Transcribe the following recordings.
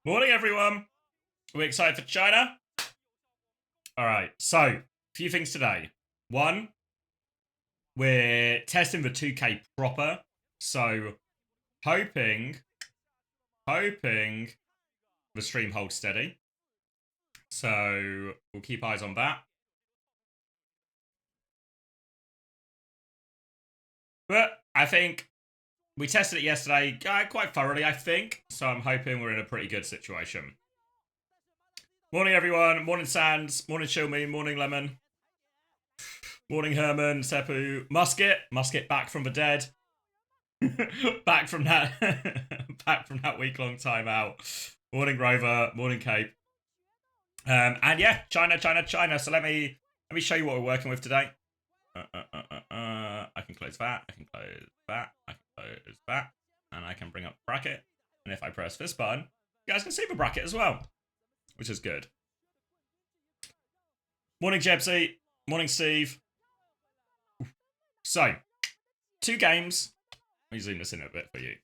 Morning, everyone. We're excited for China. All right, so a few things today. One, we're testing the 2K proper, so hoping the stream holds steady. So we'll keep eyes on that. But I think we tested it yesterday quite thoroughly, I think. So I'm hoping we're in a pretty good situation. Morning, everyone. Morning, Sands. Morning, Shilme. Morning, Lemon. Morning, Herman. Seppu. Musket back from the dead. back from that week-long timeout. Morning, Rover. Morning, Cape. And yeah, China. So let me show you what we're working with today. I can close that. I can close that. I can close that. And I can bring up bracket. And if I press this button, you guys can see the bracket as well, which is good. Morning, Jebsy. Morning, Steve. So, 2 games. Let me zoom this in a bit for you.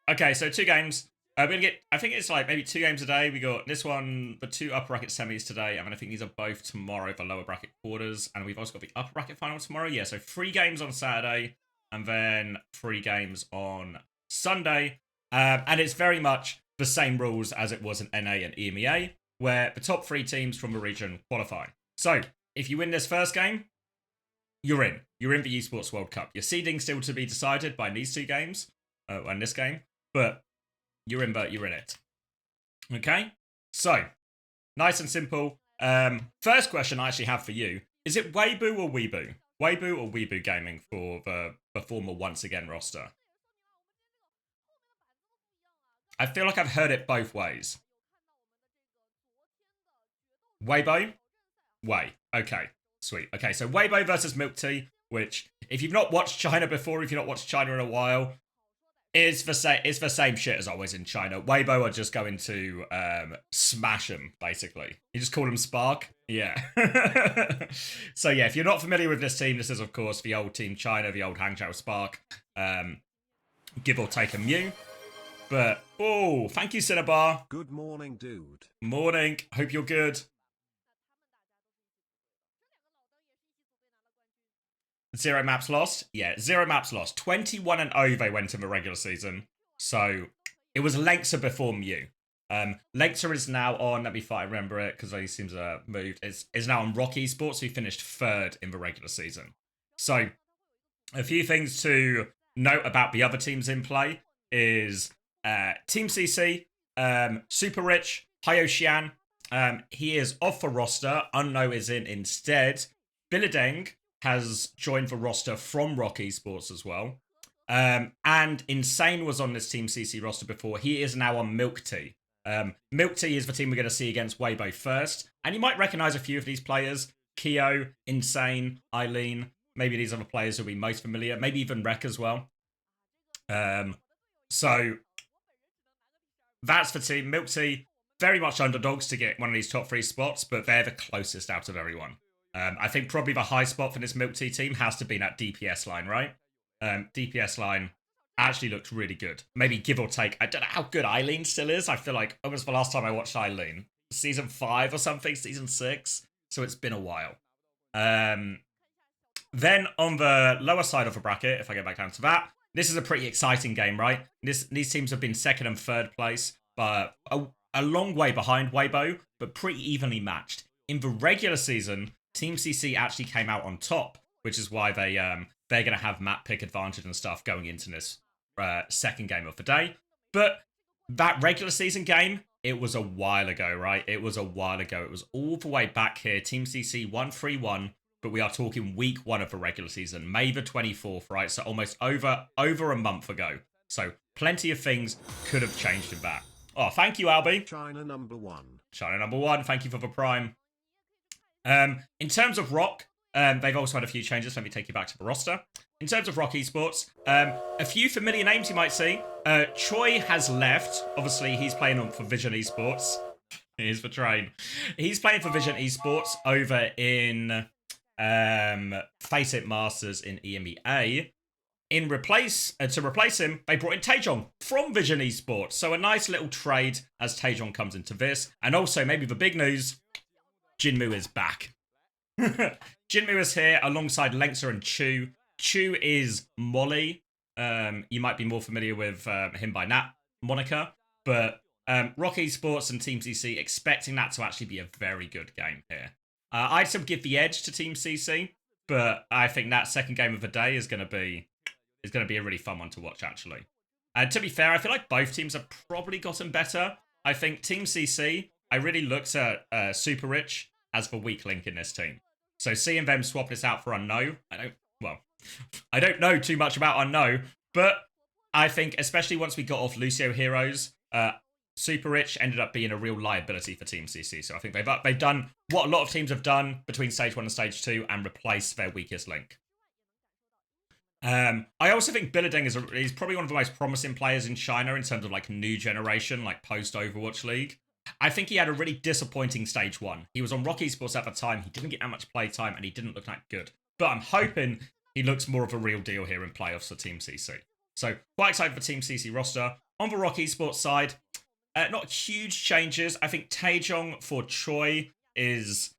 Okay, so 2 games. We're gonna get, I think it's like maybe 2 games a day. We got this one, the 2 upper bracket semis today, and then I think these are both tomorrow for lower bracket quarters. And we've also got the upper bracket final tomorrow. Yeah, so 3 games on Saturday, and then 3 games on Sunday. And it's very much the same rules as it was in NA and EMEA, where the top 3 teams from the region qualify. So, if you win this first game, you're in. You're in the Esports World Cup. Your seeding still to be decided by these 2 games, and this game, but you're in it. Okay? So, nice and simple. First question I actually have for you, is it Weibo or Weibo? Weibo or Weibo Gaming for the former Once Again roster? I feel like I've heard it both ways. Weibo? Way. Okay. Sweet. Okay, so Weibo versus Milk Tea, which, if you've not watched China before, if you've not watched China in a while, it's the same shit as always in China. Weibo are just going to smash them, basically. You just call them Spark? Yeah. So yeah, if you're not familiar with this team, this is, of course, the old Team China, the old Hangzhou Spark. Give or take a Mew. But, oh, thank you, Cinnabar. Good morning, dude. Morning. Hope you're good. 0 maps lost? Yeah, 0 maps lost. 21-0 they went in the regular season. So, it was Lengtsa before Mew. Lengtsa is now on, let me find, remember it, because he seems to have moved. Is now on Rock Esports, who finished 3rd in the regular season. So, a few things to note about the other teams in play is Team CC, Super Rich, Hyoxian. He is off the roster. Unno is in instead. Bilideng has joined the roster from Rock Esports as well. And Insane was on this Team CC roster before. He is now on Milk Tea. Milk Tea is the team we're going to see against Weibo first. And you might recognize a few of these players. Keo, Insane, Eileen. Maybe these are the players who'll be most familiar. Maybe even Rek as well. So that's the team. Milk Tea, very much underdogs to get one of these top 3 spots, but they're the closest out of everyone. I think probably the high spot for this Milk Tea team has to be that DPS line, right? DPS line actually looked really good. Maybe give or take. I don't know how good Eileen still is. I feel like almost the last time I watched Eileen, season 5 or something, season 6. So it's been a while. Then on the lower side of the bracket, if I go back down to that, this is a pretty exciting game, right? These teams have been 2nd and 3rd place, but a long way behind Weibo, but pretty evenly matched. In the regular season, Team CC actually came out on top, which is why they're going to have map pick advantage and stuff going into this second game of the day. But that regular season game, it was a while ago, right? It was a while ago. It was all the way back here. Team CC 1-3-1, but we are talking week 1 of the regular season, May the 24th, right? So almost over a month ago. So plenty of things could have changed in that. Oh, thank you, Albie. China number 1. China number 1. Thank you for the prime. In terms of Rock, they've also had a few changes. Let me take you back to the roster. In terms of Rock Esports, a few familiar names you might see. Choi has left. Obviously, he's playing for Vision Esports. Here's the train. He's playing for Vision Esports over in Face It Masters in EMEA. to replace him, they brought in Taejong from Vision Esports. So a nice little trade as Taejong comes into this. And also, maybe the big news, Jinmu is back. Jinmu is here alongside Lengsa and Chu. Chu is Molly. You might be more familiar with him by that moniker. But Rock Esports and Team CC expecting that to actually be a very good game here. I'd still give the edge to Team CC, but I think that second game of the day is going to be a really fun one to watch, actually. To be fair, I feel like both teams have probably gotten better. I think Team CC, I really looked at Super Rich as the weak link in this team. So seeing them swap this out for Unknown, I don't know too much about Unknown, but I think especially once we got off Lucio Heroes, Super Rich ended up being a real liability for Team CC. So I think they've done what a lot of teams have done between Stage 1 and Stage 2 and replaced their weakest link. I also think Billeding is probably one of the most promising players in China in terms of like new generation, like post Overwatch League. I think he had a really disappointing Stage 1. He was on Rock Esports at the time. He didn't get that much play time and he didn't look that good. But I'm hoping he looks more of a real deal here in playoffs for Team CC. So quite excited for Team CC roster. On the Rock Esports side, not huge changes. I think Taejong for Choi is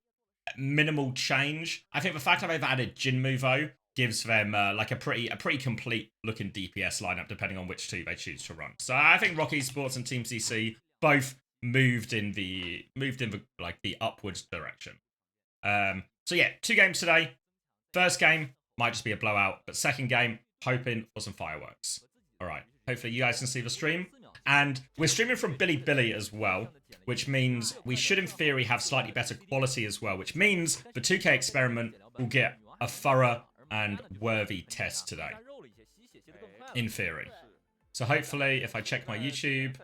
minimal change. I think the fact that they've added Jinmu though gives them like a pretty complete looking DPS lineup depending on which two they choose to run. So I think Rock Esports and Team CC both moved in the like the upwards direction. So yeah, 2 games today. First game might just be a blowout, but second game hoping for some fireworks. All right, hopefully you guys can see the stream. And we're streaming from Bilibili as well, which means we should in theory have slightly better quality as well, which means the 2K experiment will get a thorough and worthy test today, in theory. So hopefully, if I check my YouTube,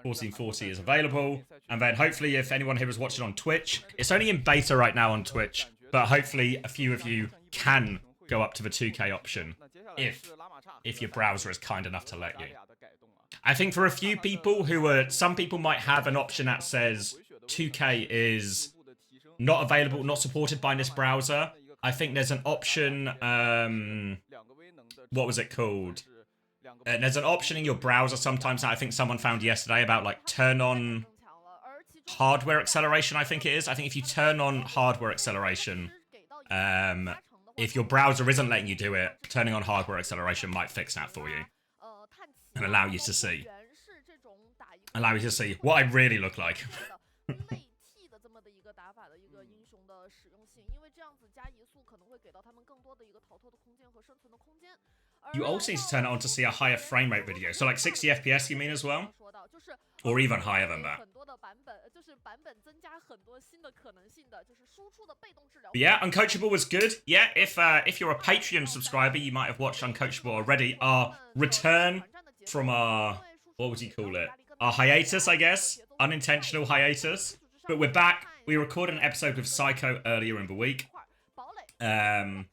1440 is available. And then hopefully, if anyone here is watching on Twitch, it's only in beta right now on Twitch, but hopefully a few of you can go up to the 2K option if your browser is kind enough to let you. I think for a few people some people might have an option that says 2K is not available, not supported by this browser. I think there's an option, what was it called? There's an option in your browser sometimes that I think someone found yesterday about like turn on hardware acceleration, I think it is. I think if you turn on hardware acceleration, if your browser isn't letting you do it, turning on hardware acceleration might fix that for you. And allow you to see what I really look like. You also need to turn it on to see a higher frame rate video. So like 60 FPS you mean as well? Or even higher than that. But yeah, Uncoachable was good. Yeah, if you're a Patreon subscriber, you might have watched Uncoachable already. Our return from our, what would you call it? Our hiatus, I guess. Unintentional hiatus. But we're back. We recorded an episode with Psycho earlier in the week. And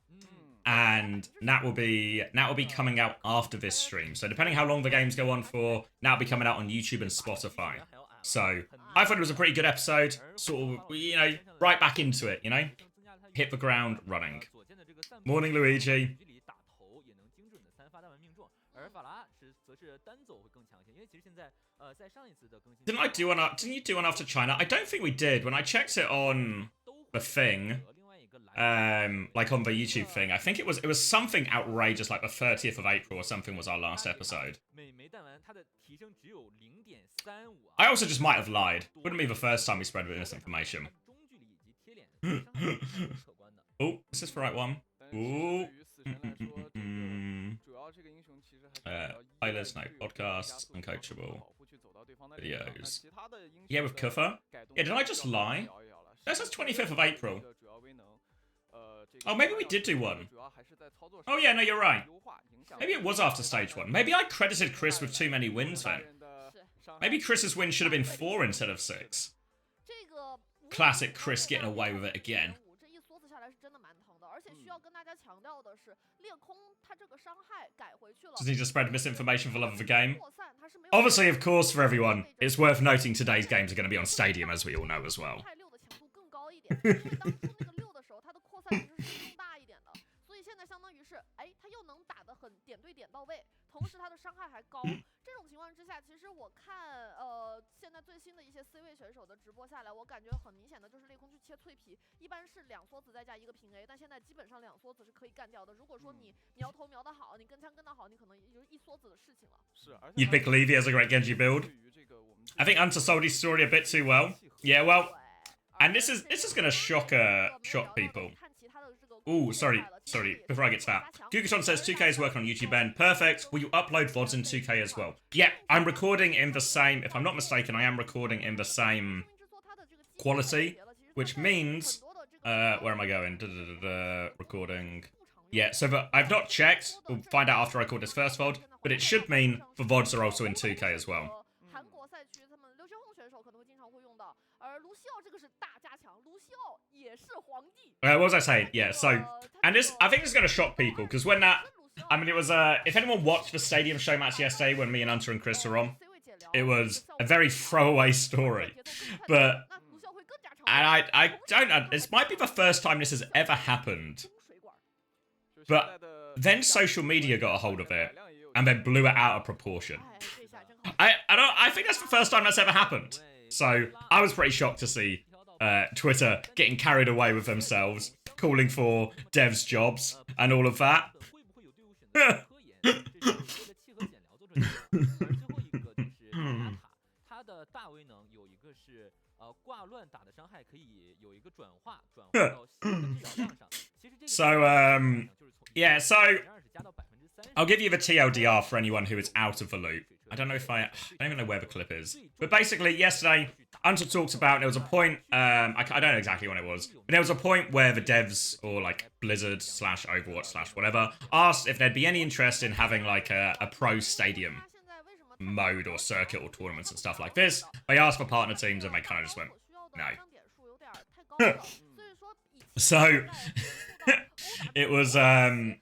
that will be coming out after this stream. So depending how long the games go on for, that will be coming out on YouTube and Spotify. So I thought it was a pretty good episode. Sort of, you know, right back into it, you know? Hit the ground running. Morning, Luigi. Didn't you do one after China? I don't think we did. When I checked it on the thing, like on the YouTube thing, I think it was something outrageous, like the 30th of April or something was our last episode. I also just might have lied. Wouldn't be the first time we spread misinformation. Oh, is this the right one? Ooh. Playlists, no podcasts, Uncoachable videos. Yeah, with Kuffa. Yeah, did I just lie? That says 25th of April. Oh, maybe we did do one. Oh yeah, no, you're right. Maybe it was after stage 1. Maybe I credited Chris with too many wins then. Maybe Chris's win should have been 4 instead of 6. Classic Chris getting away with it again. Just need to spread misinformation for love of the game. Obviously, of course, for everyone, it's worth noting today's games are going to be on Stadium, as we all know as well. 同时他的伤害还高。这种情况之下，其实我看现在最新的一些 C 位选手的直播下来，我感觉很明显的就是裂空去切脆皮，一般是2梭子再加1个平 A， 但现在基本上2梭子是可以干掉的。如果说你瞄头瞄得好，你跟枪跟得好，你可能也就是1梭子的事情了。You pick Levy as a great Genji build. I think Hunter sold his story a bit too well. Yeah, well, and this is gonna shock people. Oh, sorry. Before I get to that, Gugaton says 2K is working on YouTube and perfect. Will you upload VODs in 2K as well? Yeah, I'm recording in the same. If I'm not mistaken, I am recording in the same quality, which means where am I going? Recording. Yeah, so I've not checked. We'll find out after I record this first VOD, but it should mean the VODs are also in 2K as well. What was I saying? Yeah, so, and this, I think it's going to shock people, because when that, I mean, it was, if anyone watched the Stadium show match yesterday when me and Hunter and Chris were on, it was a very throwaway story, but, and I don't know, this might be the first time this has ever happened, but then social media got a hold of it, and then blew it out of proportion. I think that's the first time that's ever happened, so I was pretty shocked to see Twitter getting carried away with themselves, calling for devs jobs and all of that. So, yeah, so I'll give you the TLDR for anyone who is out of the loop. I don't don't even know where the clip is. But basically, yesterday, Hunter talked about, there was a point, I don't know exactly when it was, but there was a point where the devs, or like Blizzard / Overwatch / whatever, asked if there'd be any interest in having like a pro stadium mode or circuit or tournaments and stuff like this. They asked for partner teams and they kind of just went, no. So, it was kind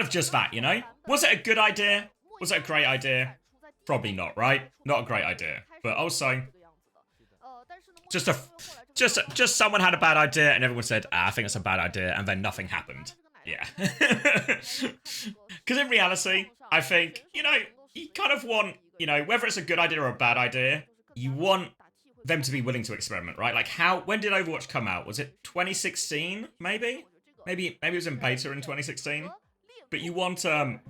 of just that, you know? Was it a good idea? Was it a great idea? Probably not, right? Not a great idea. But also, just someone had a bad idea and everyone said, I think it's a bad idea, and then nothing happened. Yeah. Because in reality, I think, you know, you kind of want, you know, whether it's a good idea or a bad idea, you want them to be willing to experiment, right? Like when did Overwatch come out? Was it 2016, maybe? Maybe it was in beta in 2016? But you want them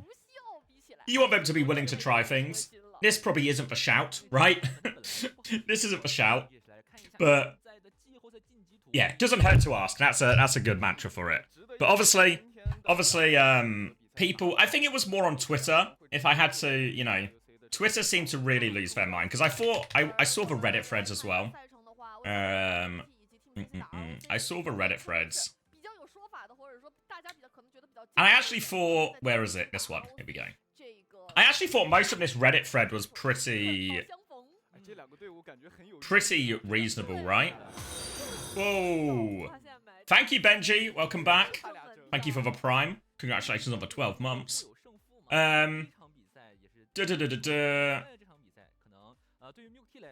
to be willing to try things. This probably isn't the shout, right? This isn't the shout. But yeah, it doesn't hurt to ask. That's a good mantra for it. But obviously, people, I think it was more on Twitter. If I had to, you know, Twitter seemed to really lose their mind. Because I saw the Reddit threads as well. I saw the Reddit threads. And I actually thought, where is it? This one. Here we go. I actually thought most of this Reddit thread was pretty reasonable, right? Whoa. Thank you, Benji. Welcome back. Thank you for the Prime. Congratulations on the 12 months.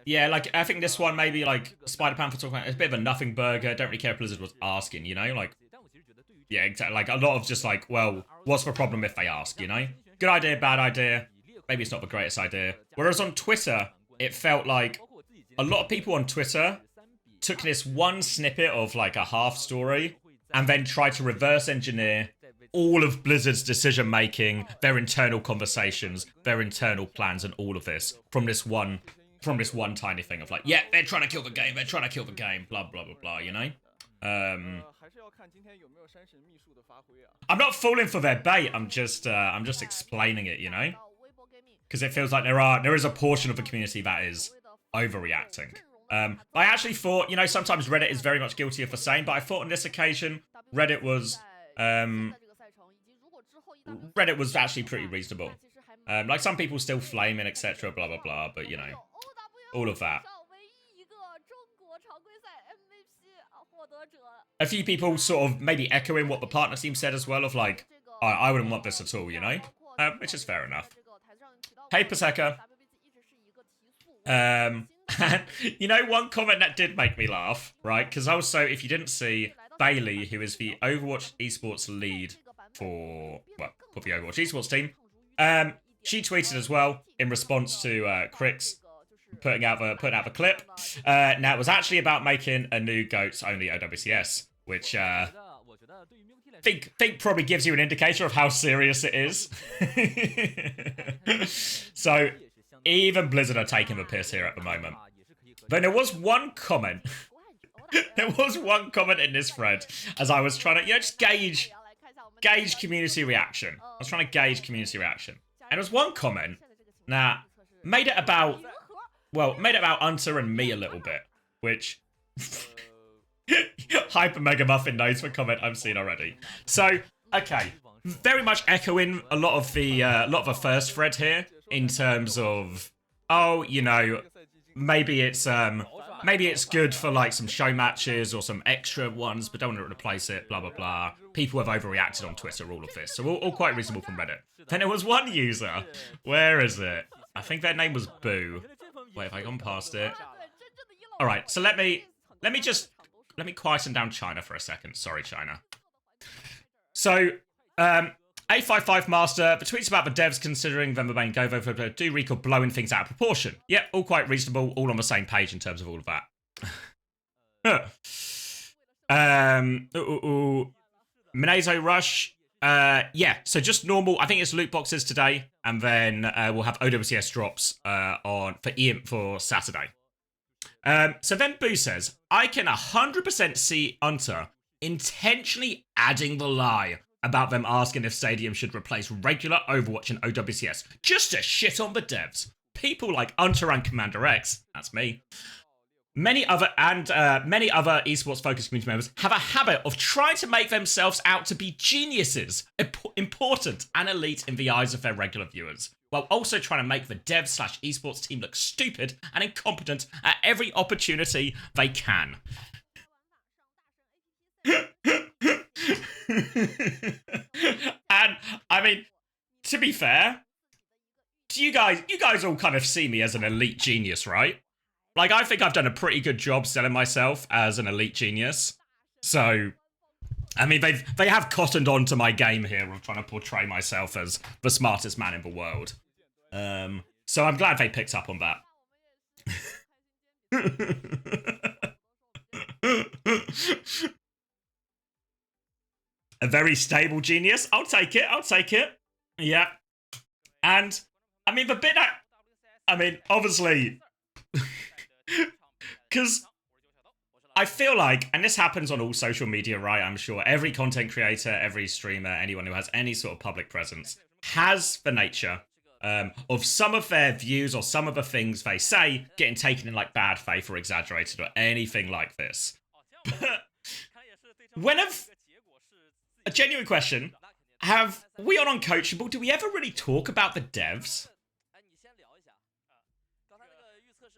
Yeah, like, I think this one, maybe, like, Spider-Pan for talking about, it's a bit of a nothing burger. Don't really care if Blizzard was asking, you know? Like, yeah, exactly. Like, a lot of just like, well, what's the problem if they ask, you know? Good idea, bad idea. Maybe it's not the greatest idea. Whereas on Twitter, it felt like a lot of people on Twitter took this one snippet of like a half story and then tried to reverse engineer all of Blizzard's decision making, their internal conversations, their internal plans, and all of this from this one tiny thing of like, yeah, they're trying to kill the game, blah blah blah blah, you know? I'm not falling for their bait. I'm just explaining it, you know, because it feels like there is a portion of the community that is overreacting. I actually thought, you know, sometimes Reddit is very much guilty of the same, but I thought on this occasion Reddit was actually pretty reasonable. Like some people still flaming, etc., blah blah blah, but you know, all of that. A few people sort of maybe echoing what the partner team said as well, of like, oh, I wouldn't want this at all, you know? Which is fair enough. Hey, Paseka. You know, one comment that did make me laugh, right? Because also, if you didn't see, Bailey, who is the Overwatch esports lead for, well, for the Overwatch esports team. She tweeted as well in response to Crix putting out the clip. Now it was actually about making a new GOATS only OWCS, which think probably gives you an indicator of how serious it is. So even Blizzard are taking the piss here at the moment. Then there was one comment. There was one comment in this thread as I was trying to, just gauge community reaction. I was trying to gauge community reaction. And there was one comment that made it about Hunter and me a little bit, which Hyper Mega Muffin knows the comment I've seen already. So, okay, very much echoing a lot of the first thread here in terms of, maybe it's good for like some show matches or some extra ones, but don't want to replace it, blah blah blah. People have overreacted on Twitter, all of this, so all quite reasonable from Reddit. Then there was one user, where is it? I think their name was Boo. Wait, have I gone past it? All right, so let me quieten down China for a second. Sorry, China. So, 855 Master, the tweets about the devs considering them the main go vote do recall blowing things out of proportion. Yep, all quite reasonable, all on the same page in terms of all of that. Minezo Rush. Yeah, so just normal. I think it's loot boxes today, and then we'll have OWCS drops for Saturday. So then Boo says, I can 100% see Hunter intentionally adding the lie about them asking if Stadium should replace regular Overwatch and OWCS just to shit on the devs. People like Hunter and CommanderX, that's me. Many other esports focused community members have a habit of trying to make themselves out to be geniuses, important and elite in the eyes of their regular viewers, while also trying to make the dev/esports team look stupid and incompetent at every opportunity they can. And I mean, to be fair, you guys all kind of see me as an elite genius, right? Like, I think I've done a pretty good job selling myself as an elite genius. So, I mean, they have cottoned on to my game here of trying to portray myself as the smartest man in the world. So I'm glad they picked up on that. A very stable genius. I'll take it. Yeah. And, I mean, the bit that... I mean, obviously... Because I feel like, and this happens on all social media, right? I'm sure every content creator, every streamer, anyone who has any sort of public presence has the nature of some of their views or some of the things they say getting taken in like bad faith or exaggerated or anything like this. But a genuine question, have we on Uncoachable, do we ever really talk about the devs?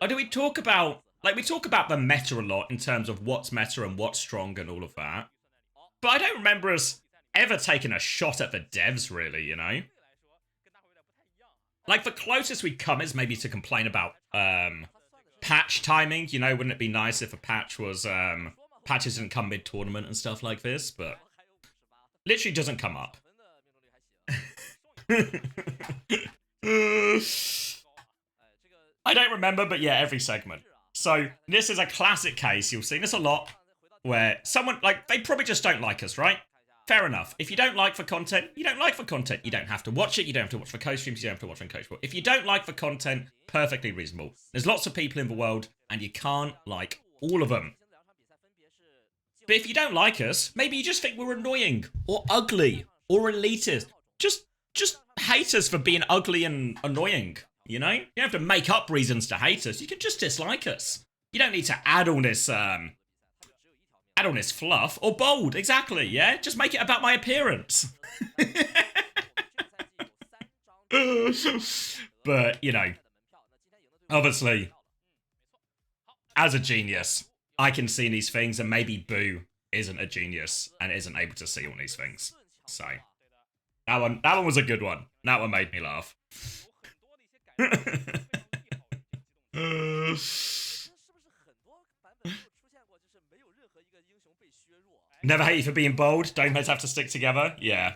Or do we talk about, like, we talk about the meta a lot in terms of what's meta and what's strong and all of that. But I don't remember us ever taking a shot at the devs, really, you know? Like, the closest we come is maybe to complain about patch timing. You know, wouldn't it be nice if a patch was, patches didn't come mid-tournament and stuff like this, but literally doesn't come up. I don't remember, but yeah, every segment. So this is a classic case, you'll see this a lot, where someone, like, they probably just don't like us, right? Fair enough. If you don't like the content, you don't like the content. You don't have to watch it, you don't have to watch the co-streams, you don't have to watch Uncoachable. If you don't like the content, perfectly reasonable. There's lots of people in the world, and you can't like all of them. But if you don't like us, maybe you just think we're annoying, or ugly, or elitist. Just hate us for being ugly and annoying. You know? You don't have to make up reasons to hate us. You can just dislike us. You don't need to add all this fluff. Or bold, exactly, yeah? Just make it about my appearance. But, you know, obviously, as a genius, I can see these things, and maybe Boo isn't a genius and isn't able to see all these things. So, that one was a good one. That one made me laugh. Never hate you for being bold. Don't let's have to stick together. Yeah.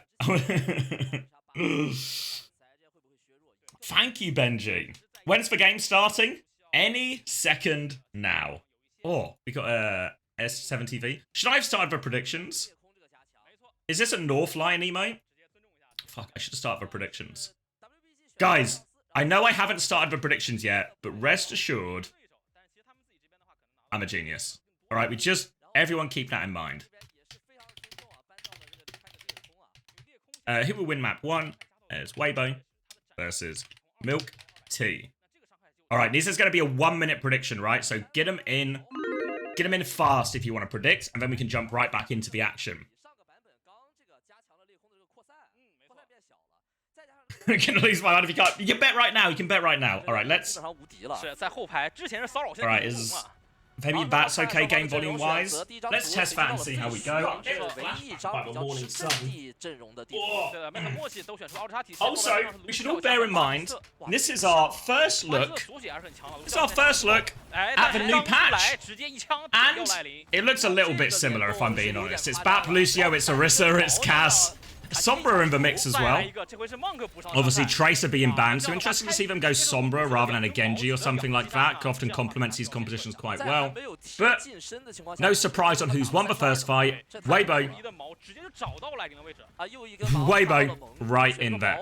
Thank you, Benji. When's the game starting? Any second now. Oh, we got S7TV. Should I have started the predictions? Is this a North Lion emote? Fuck, I should have started the predictions. Guys, I know I haven't started the predictions yet, but rest assured, I'm a genius. Alright, everyone keep that in mind. Who will win map 1? There's Weibo versus Milk Tea. Alright, this is going to be a 1-minute prediction, right? So get them in fast if you want to predict, and then we can jump right back into the action. You can lose my mind if you can't. You can bet right now. You can bet right now. Alright, let's... Alright, is... Maybe that's okay game volume wise. Let's test that and see how we go. By the morning sun. Also, we should all bear in mind, this is our first look. At the new patch. And it looks a little bit similar if I'm being honest. It's Bap, Lucio, it's Orisa, it's Cass. Sombra in the mix as well. Obviously, Tracer being banned, so interesting to see them go Sombra rather than a Genji or something like that. Often complements these compositions quite well. But no surprise on who's won the first fight. Weibo right in there.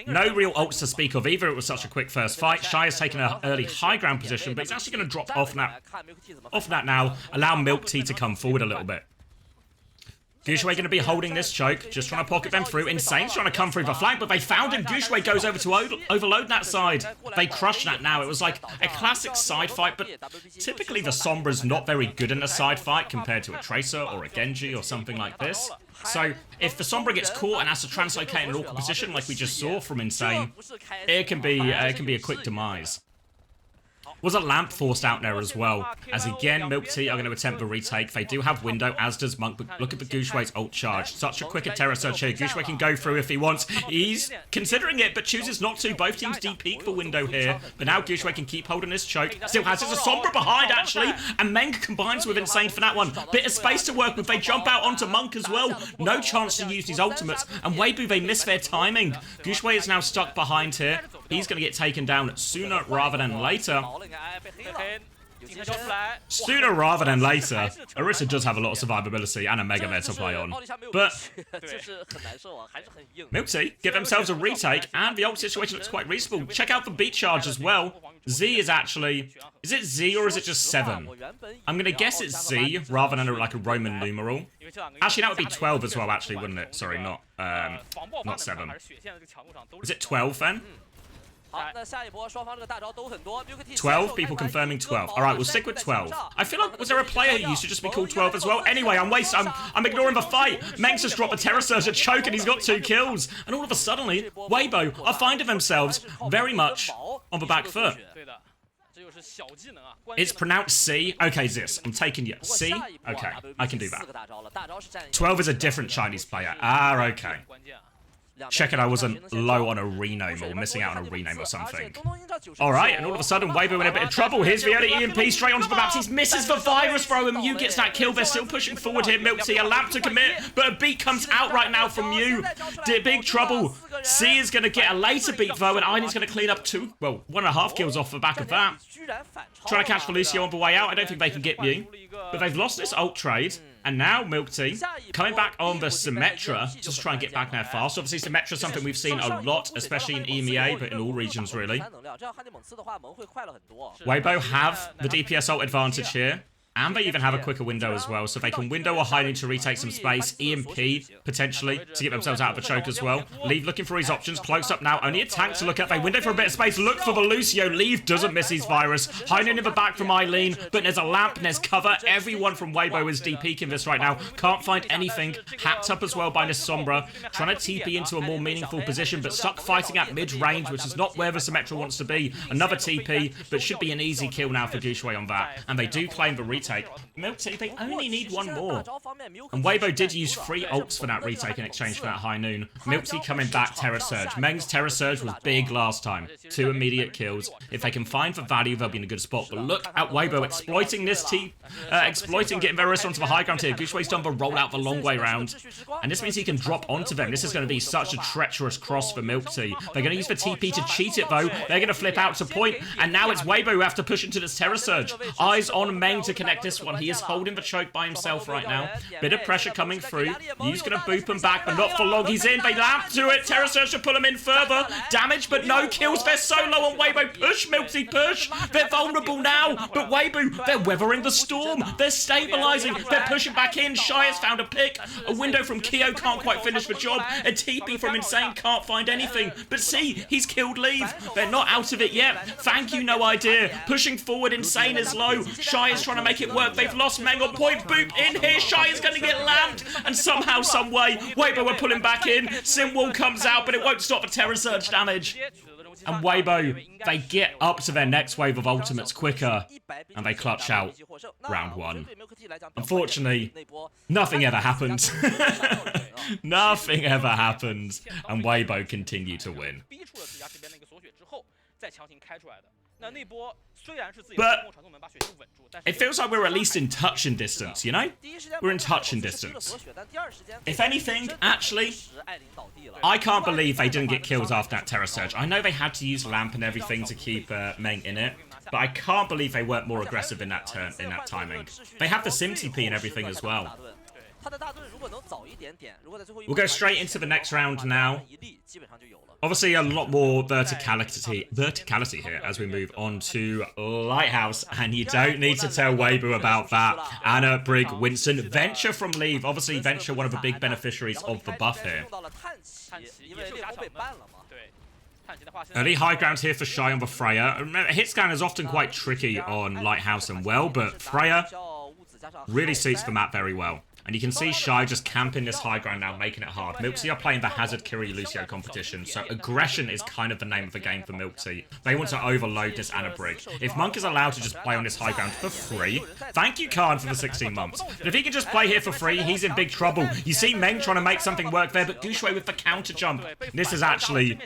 No real ults to speak of either. It was such a quick first fight. Shy has taken an early high ground position, but he's actually going to drop off that now. Allow Milk Tea to come forward a little bit. Gushue going to be holding this choke, just trying to pocket them through. Insane's trying to come through the flank, but they found him. Gushue goes over to overload that side. They crush that now. It was like a classic side fight, but typically the Sombra's not very good in a side fight compared to a Tracer or a Genji or something like this. So if the Sombra gets caught and has to translocate in an awkward position like we just saw from Insane, it can be a quick demise. Was a lamp forced out there as well, as again Milk Tea are going to attempt the retake. They do have window, as does Monk, but look at the Gushue's ult charge. Such a quicker terror surge here. Gushue can go through if he wants. He's considering it, but chooses not to. Both teams deep-peek the window here, but now Gushue can keep holding this choke. Still has his Sombra behind, actually, and Meng combines with Insane for that one. Bit of space to work with. They jump out onto Monk as well. No chance to use these ultimates, and Weibo, they miss their timing. Gushue is now stuck behind here. He's going to get taken down sooner rather than later. Sooner rather than later. Orisa does have a lot of survivability and a Mega there to play on. But Milk Tea get themselves a retake, and the ult situation looks quite reasonable. Check out the beat charge as well. Z is actually... Is it Z or is it just 7? I'm going to guess it's Z rather than like a Roman numeral. Actually, that would be 12 as well, actually, wouldn't it? Sorry, not 7. Is it 12 then? 12? People confirming 12. Alright, we'll stick with 12. I feel like, was there a player who used to just be called 12 as well? Anyway, I'm ignoring the fight. Meng's just dropped a Terror Surge, a choke, and he's got 2 kills. And all of a sudden, Weibo are finding themselves very much on the back foot. It's pronounced C. Okay, Zis, I'm taking you. C? Okay, I can do that. 12 is a different Chinese player. Ah, okay. Check it, I wasn't low on a rename or missing out on a rename or something. Alright, and all of a sudden, Weibo in a bit of trouble. Here's the early EMP straight onto the maps. He misses the virus throw, and Mew gets that kill. They're still pushing forward here. Milk Tea, a lamp to commit, but a beat comes out right now from Mew. Big trouble. C is going to get a later beat, though, and Ein's going to clean up 1.5 kills off the back of that. Trying to catch Felicio on the way out. I don't think they can get Mew. But they've lost this ult trade. And now Milk Tea coming back on the Symmetra, just try and get back there fast. Obviously, Symmetra is something we've seen a lot, especially in EMEA, but in all regions, really. Weibo have the DPS ult advantage here. And they even have a quicker window as well, so they can window or hiding to retake some space. EMP, potentially, to get themselves out of the choke as well. Leave looking for his options. Close up now. Only a tank to look at. They window for a bit of space. Look for the Lucio. Leave doesn't miss his virus. Hiding in the back from Eileen, but there's a lamp and there's cover. Everyone from Weibo is DPing this right now. Can't find anything. Hacked up as well by this Sombra. Trying to TP into a more meaningful position, but stuck fighting at mid-range, which is not where the Symmetra wants to be. Another TP, but should be an easy kill now for Gushue on that. And they do claim the retake retake. Milk Tea, they only need one more. And Weibo did use 3 ults for that retake in exchange for that high noon. Milk Tea coming back, Terra Surge. Meng's Terra Surge was big last time. 2 immediate kills. If they can find the value, they'll be in a good spot. But look at Weibo exploiting this team, exploiting getting very onto the high ground here. Guxue's done the rollout the long way round. And this means he can drop onto them. This is going to be such a treacherous cross for Milk Tea. They're going to use the TP to cheat it though. They're going to flip out to point. And now it's Weibo who have to push into this Terra Surge. Eyes on Meng to connect this one. He is holding the choke by himself right now. Bit of pressure coming through. Yu's going to boop him back, but not for long. He's in. They lamp to it. Terra Surge to pull him in further. Damage, but no kills. They're so low on Weibo. Push, Milk Tea, push. They're vulnerable now, but Weibo, they're weathering the storm. They're stabilizing. They're pushing back in. Shy has found a pick. A window from Keo can't quite finish the job. A TP from Insane can't find anything. But see, he's killed Leave. They're not out of it yet. Thank you, no idea. Pushing forward, Insane is low. Shy is trying to make it work. They've lost Meng on point. Boop in here. Shy is going to get lamped. And somehow, some way, Weibo are pulling back in. Simwall comes out, but it won't stop the Terra Surge damage. And Weibo, they get up to their next wave of ultimates quicker, and they clutch out round 1. Unfortunately, nothing ever happened. Nothing ever happened, and Weibo continue to win. But it feels like we're at least in touch and distance, you know? We're in touch and distance. If anything, actually, I can't believe they didn't get kills after that Terra Surge. I know they had to use Lamp and everything to keep Meng in it, but I can't believe they weren't more aggressive in that turn, in that timing. They have the Sim TP and everything as well. We'll go straight into the next round now. Obviously, a lot more verticality here as we move on to Lighthouse, and you don't need to tell Weibo about that. Anna, Brig, Winston, Venture from Leave. Obviously, Venture, one of the big beneficiaries of the buff here. Early high ground here for Shy on the Freya. Remember, hit scan is often quite tricky on Lighthouse and Well, but Freya really suits the map very well. And you can see Shy just camping this high ground now, making it hard. Milk Tea are playing the Hazard Kiri Lucio competition, so aggression is kind of the name of the game for Milk Tea. They want to overload this Anna Brig. If Monk is allowed to just play on this high ground for free, thank you, Khan, for the 16 months. But if he can just play here for free, he's in big trouble. You see Meng trying to make something work there, but Guxue with the counter jump. This is actually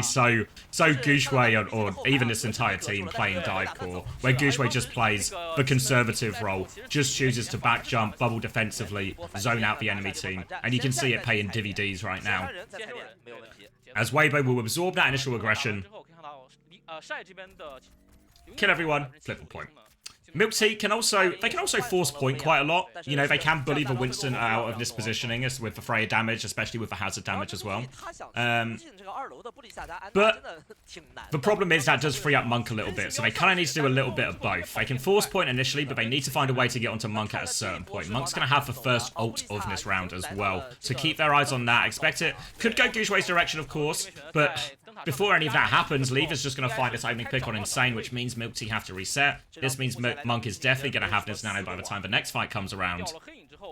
so Guxue, or even this entire team playing dive core, where Guxue just plays the conservative role, just chooses to back jump, bubble defensively, zone out the enemy team, and you can see it paying DVDs right now. As Weibo will absorb that initial aggression, kill everyone, flip the point. Milk Tea can also force point quite a lot. You know, they can bully the Winston out of this positioning with the Freya damage, especially with the hazard damage as well. But the problem is that does free up Monk a little bit, so they kind of need to do a little bit of both. They can force point initially, but they need to find a way to get onto Monk at a certain point. Monk's going to have the first ult of this round as well, so keep their eyes on that. Expect it. Could go Guxue's direction, of course, but before any of that happens, Leave is just going to find this opening pick on Insane, which means Milk Tea have to reset. This means Monk is definitely going to have this nano by the time the next fight comes around.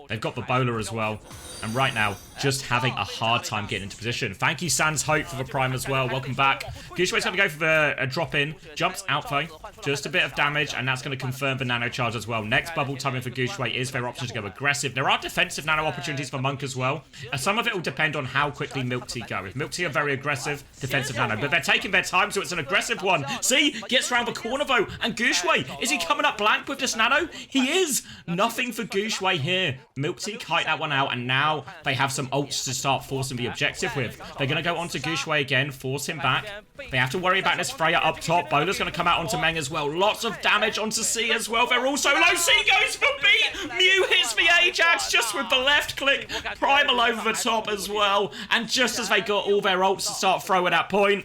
They've got the bowler as well. And right now, just having a hard time getting into position. Thank you, Sans Hope, for the prime as well. Welcome back. Guxue's going to go for a drop in. Jumps out though. Just a bit of damage, and that's going to confirm the nano charge as well. Next bubble timing for Guxue is their option to go aggressive. There are defensive nano opportunities for Monk as well. And some of it will depend on how quickly Milk Tea go. If Milk Tea are very aggressive, defensive nano. But they're taking their time, so it's an aggressive one. See? Gets around the corner though. And Guxue, is he coming up blank with this nano? He is! Nothing for Guxue here. Milk Tea kite that one out, and now they have some ults to start forcing the objective with. They're going to go onto Guxue again, force him back. They have to worry about this Freya up top. Bowler's going to come out onto Meng as well. Lots of damage onto C as well. They're also low. C goes for B. Mew hits the Ajax just with the left click. Primal over the top as well. And just as they got all their ults to start throwing at point,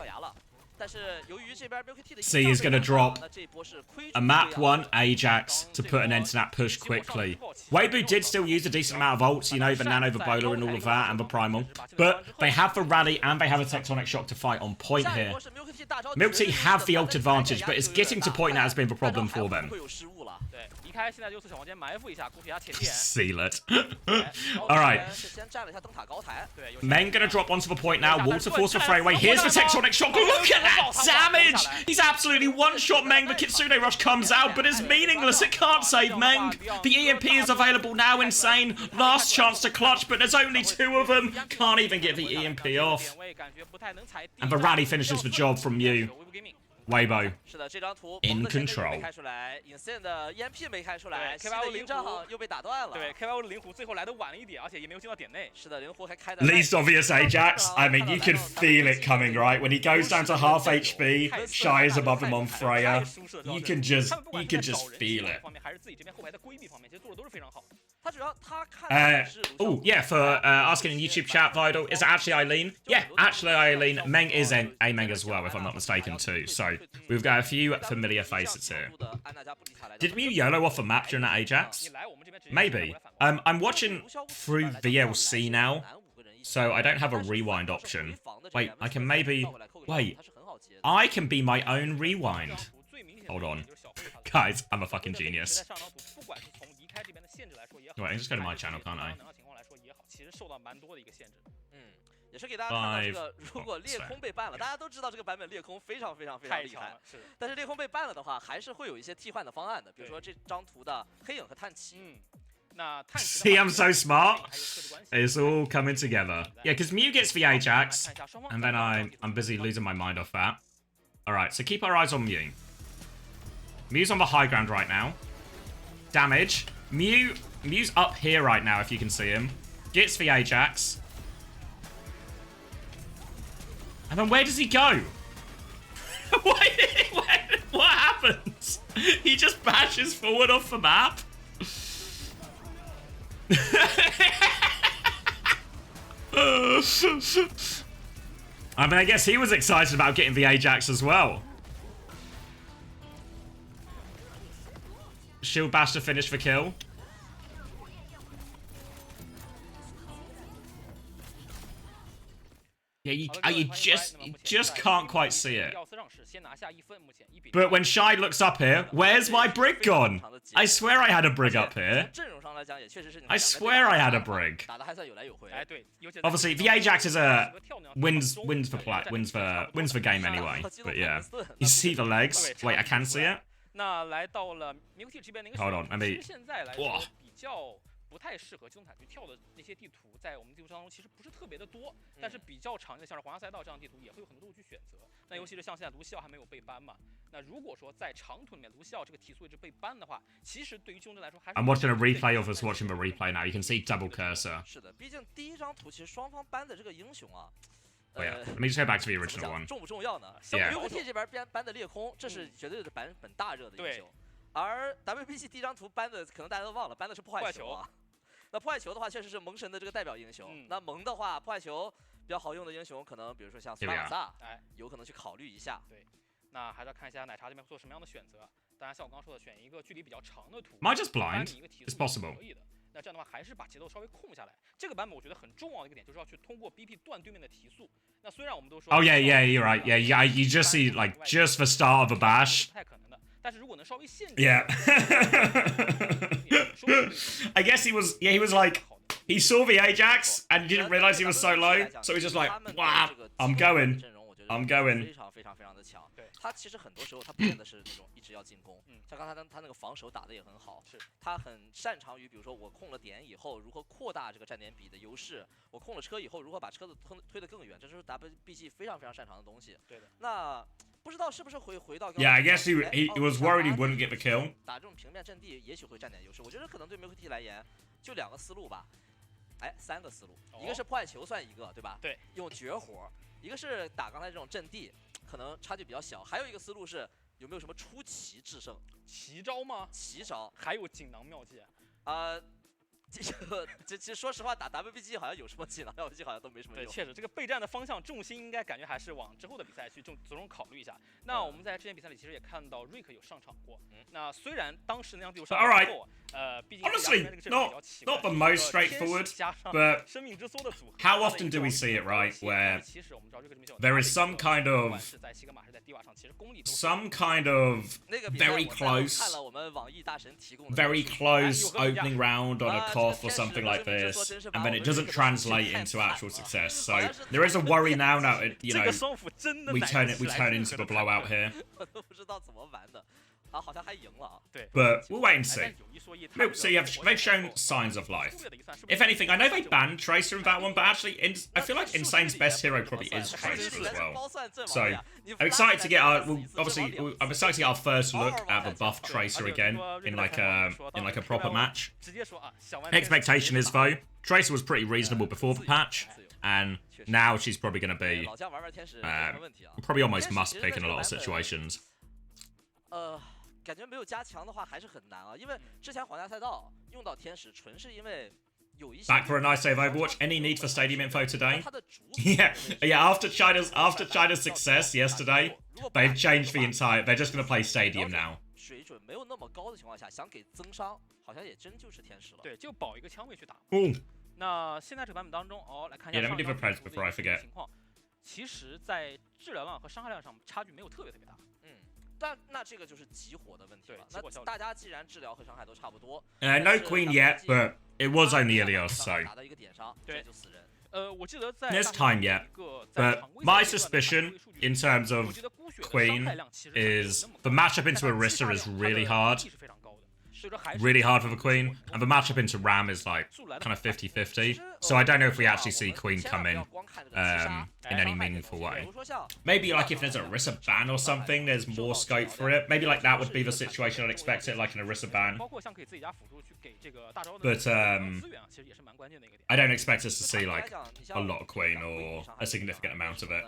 C is going to drop a map 1 Ajax to put an end to that push quickly. Weibo did still use a decent amount of ults, you know, the nano, the bowler and all of that, and the primal. But they have the rally and they have a tectonic shock to fight on point here. Milk Tea have the ult advantage, but it's getting to point that has been the problem for them. 开，现在就想往前埋伏一下，攻取一下前点。Seal it. 哎 All right. 是先占了一下灯塔高台。对， Meng gonna drop onto the point now. Water force for Freyway. Here's the Tectonic Shock. Look at that damage! He's absolutely one-shot Meng. The Kitsune Rush comes out, but it's meaningless. It can't save Meng. The EMP is available now. Insane. Last chance to clutch, but there's only 2 of them. Can't even get the EMP off. And the rally finishes the job from you. Weibo 是的，这张图 in control 没开出来 ，Insane 的 EMP 没开出来 ，K8O 灵正又被打断了。对 ，K8O 的灵狐最后来的晚了一点，而且也没有进到点内。是的，灵狐还开的。 Least obvious Ajax. I mean, you can feel it coming, right? When he goes down to half HP, Shy is above him on Freya. You can just feel it. 方面还是自己这边后排的规避方面，其实做的都是非常好。他主要他看 Oh, yeah, for asking in YouTube chat, Vidal, is it actually Eileen? Yeah, actually Eileen. Meng is a Meng as well, if I'm not mistaken, too. So, we've got a few familiar faces here. Did Mew YOLO off the map during that Ajax? Maybe. I'm watching through VLC now, so I don't have a rewind option. Wait, I can maybe... Wait, I can be my own rewind. Hold on. Guys, I'm a fucking genius. Wait, I can just go to my channel, can't I? 也是给大家看到这个，如果裂空被ban了，大家都知道这个版本裂空非常厉害，但是裂空被ban了的话，还是会有一些替换的方案的，比如说这张图的黑影和探奇。See, I'm so smart. It's all coming together. Yeah, because Mew gets the Ajax, and then I'm busy losing my mind off that. All right, so keep our eyes on Mew. Mew's on the high ground right now. Damage. Mew's up here right now, if you can see him. Gets the Ajax. And then where does he go? What happens? He just bashes forward off the map? I mean, I guess he was excited about getting the Ajax as well. Shield bash to finish the kill. Yeah, you just can't quite see it. But when Shy looks up here, where's my brig gone? I swear I had a brig up here. I swear I had a brig. Obviously, the Ajax is wins the game anyway. But yeah, you see the legs. Wait, I can see it. Hold on, let me. Whoa. 不太适合机动坦去跳的那些地图，在我们地图当中其实不是特别的多，但是比较常见的像是皇家赛道这样的地图也会有很多路去选择。那尤其是像现在卢西奥还没有被ban嘛，那如果说在长途里面卢西奥这个提速一直被 ban 的话，其实对于机动队来说还是。 I'm watching a replay of us watching the replay now. You can see double cursor. 是的，毕竟第一张图其实双方ban的这个英雄啊。 Oh, yeah. Let me just go back to the original one. 重不重要呢 ？UBSF 这边搬的裂空，这是绝对的版本大热的英雄。而 WBC 第一张图搬的，可能大家都忘了，搬的是破坏球啊。那破坏球的话，确实是蒙神的这个代表英雄。那蒙的话，破坏球比较好用的英雄，可能比如说像斯巴尔萨，有可能去考虑一下。对，那还是要看一下奶茶这边做什么样的选择。当然，像我刚刚说的，选一个距离比较长的图。Am I just blind? It's possible. 可以的。 那这样的话，还是把节奏稍微控下来。这个版本我觉得很重要的一个点，就是要去通过 BP 断对面的提速。那虽然我们都说 ，Oh yeah, you're right. Yeah, you just see like just the start of a bash. 不太可能的，但是如果能稍微限制。Yeah. I guess he was like he saw the Ajax and didn't realize he was so low, so he's just like, wow, I'm going. 非常的强。对，他其实很多时候他不见得是那种一直要进攻，像刚才他那个防守打得也很好，是他很擅长于比如说我控了点以后如何扩大这个站点比的优势，我控了车以后如何把车子推得更远，这是 WBG 非常擅长的东西。对的。那不知道是不是会回到 Yeah, I guess he was worried he wouldn't get the kill. 打这种平面阵地也许会占点优势，我觉得可能对 Milk 来言就2个思路吧，哎，3个思路，一个是破坏球算一个，对吧？对，用绝活。 一个是打刚才这种阵地，可能差距比较小；还有一个思路是有没有什么出奇制胜？奇招吗？奇招，还有锦囊妙计这其实说实话，打 WBG 好像有什么技能，WBG 好像都没什么用。对，确实这个备战的方向重心应该感觉还是往之后的比赛去着重考虑一下。那我们在之前比赛里其实也看到瑞克有上场过。那虽然当时那样队伍上场之后，毕竟 honestly not the most straightforward, but 生命之梭的组合 how often do we see it, right, where there is some kind of very close opening round on a KOF or something like this, and then it doesn't translate into actual success. So there is a worry now that you know we turn into the blowout here. 我都不知道怎么玩的。好像还赢了啊。对。But we'll wait and see. They've shown signs of life. If anything, I know they banned Tracer in that one, but actually, I feel like Insane's best hero probably is Tracer as well. So I'm excited to get our I'm excited to get our first look at the buff Tracer again in like a proper match. Expectation is though, Tracer was pretty reasonable before the patch, and now she's probably going to be probably almost must pick in a lot of situations. 感觉没有加强的话还是很难啊，因为之前皇家赛道用到天使，纯是因为有一些。Back for a nice save, Overwatch. Any need for stadium info today? Yeah. After China's success yesterday, they've changed the entire. They're just going to play stadium now. 水准没有那么高的情况下，想给增伤，好像也真就是天使了。对，就保一个枪位去打。Ooh. 那现在这个版本当中，来看一下 let me do the press before I forget. 情况，其实，在治疗量和伤害量上差距没有特别大。那这个就是集火的问题了。那大家既然治疗和伤害都差不多，no Queen yet, but it was only Ilios, so. 打到一个点上，对，就死人。我记得在 There's time yet, but my suspicion in terms of Queen is the matchup into Orisa is really hard. Really hard for the Queen, and the matchup into Ram is like kind of 50-50. So I don't know if we actually see Queen come in any meaningful way. Maybe like if there's an Orisa ban or something, there's more scope for it. Maybe like that would be the situation I'd expect it, like an Orisa ban. But I don't expect us to see like a lot of Queen or a significant amount of it.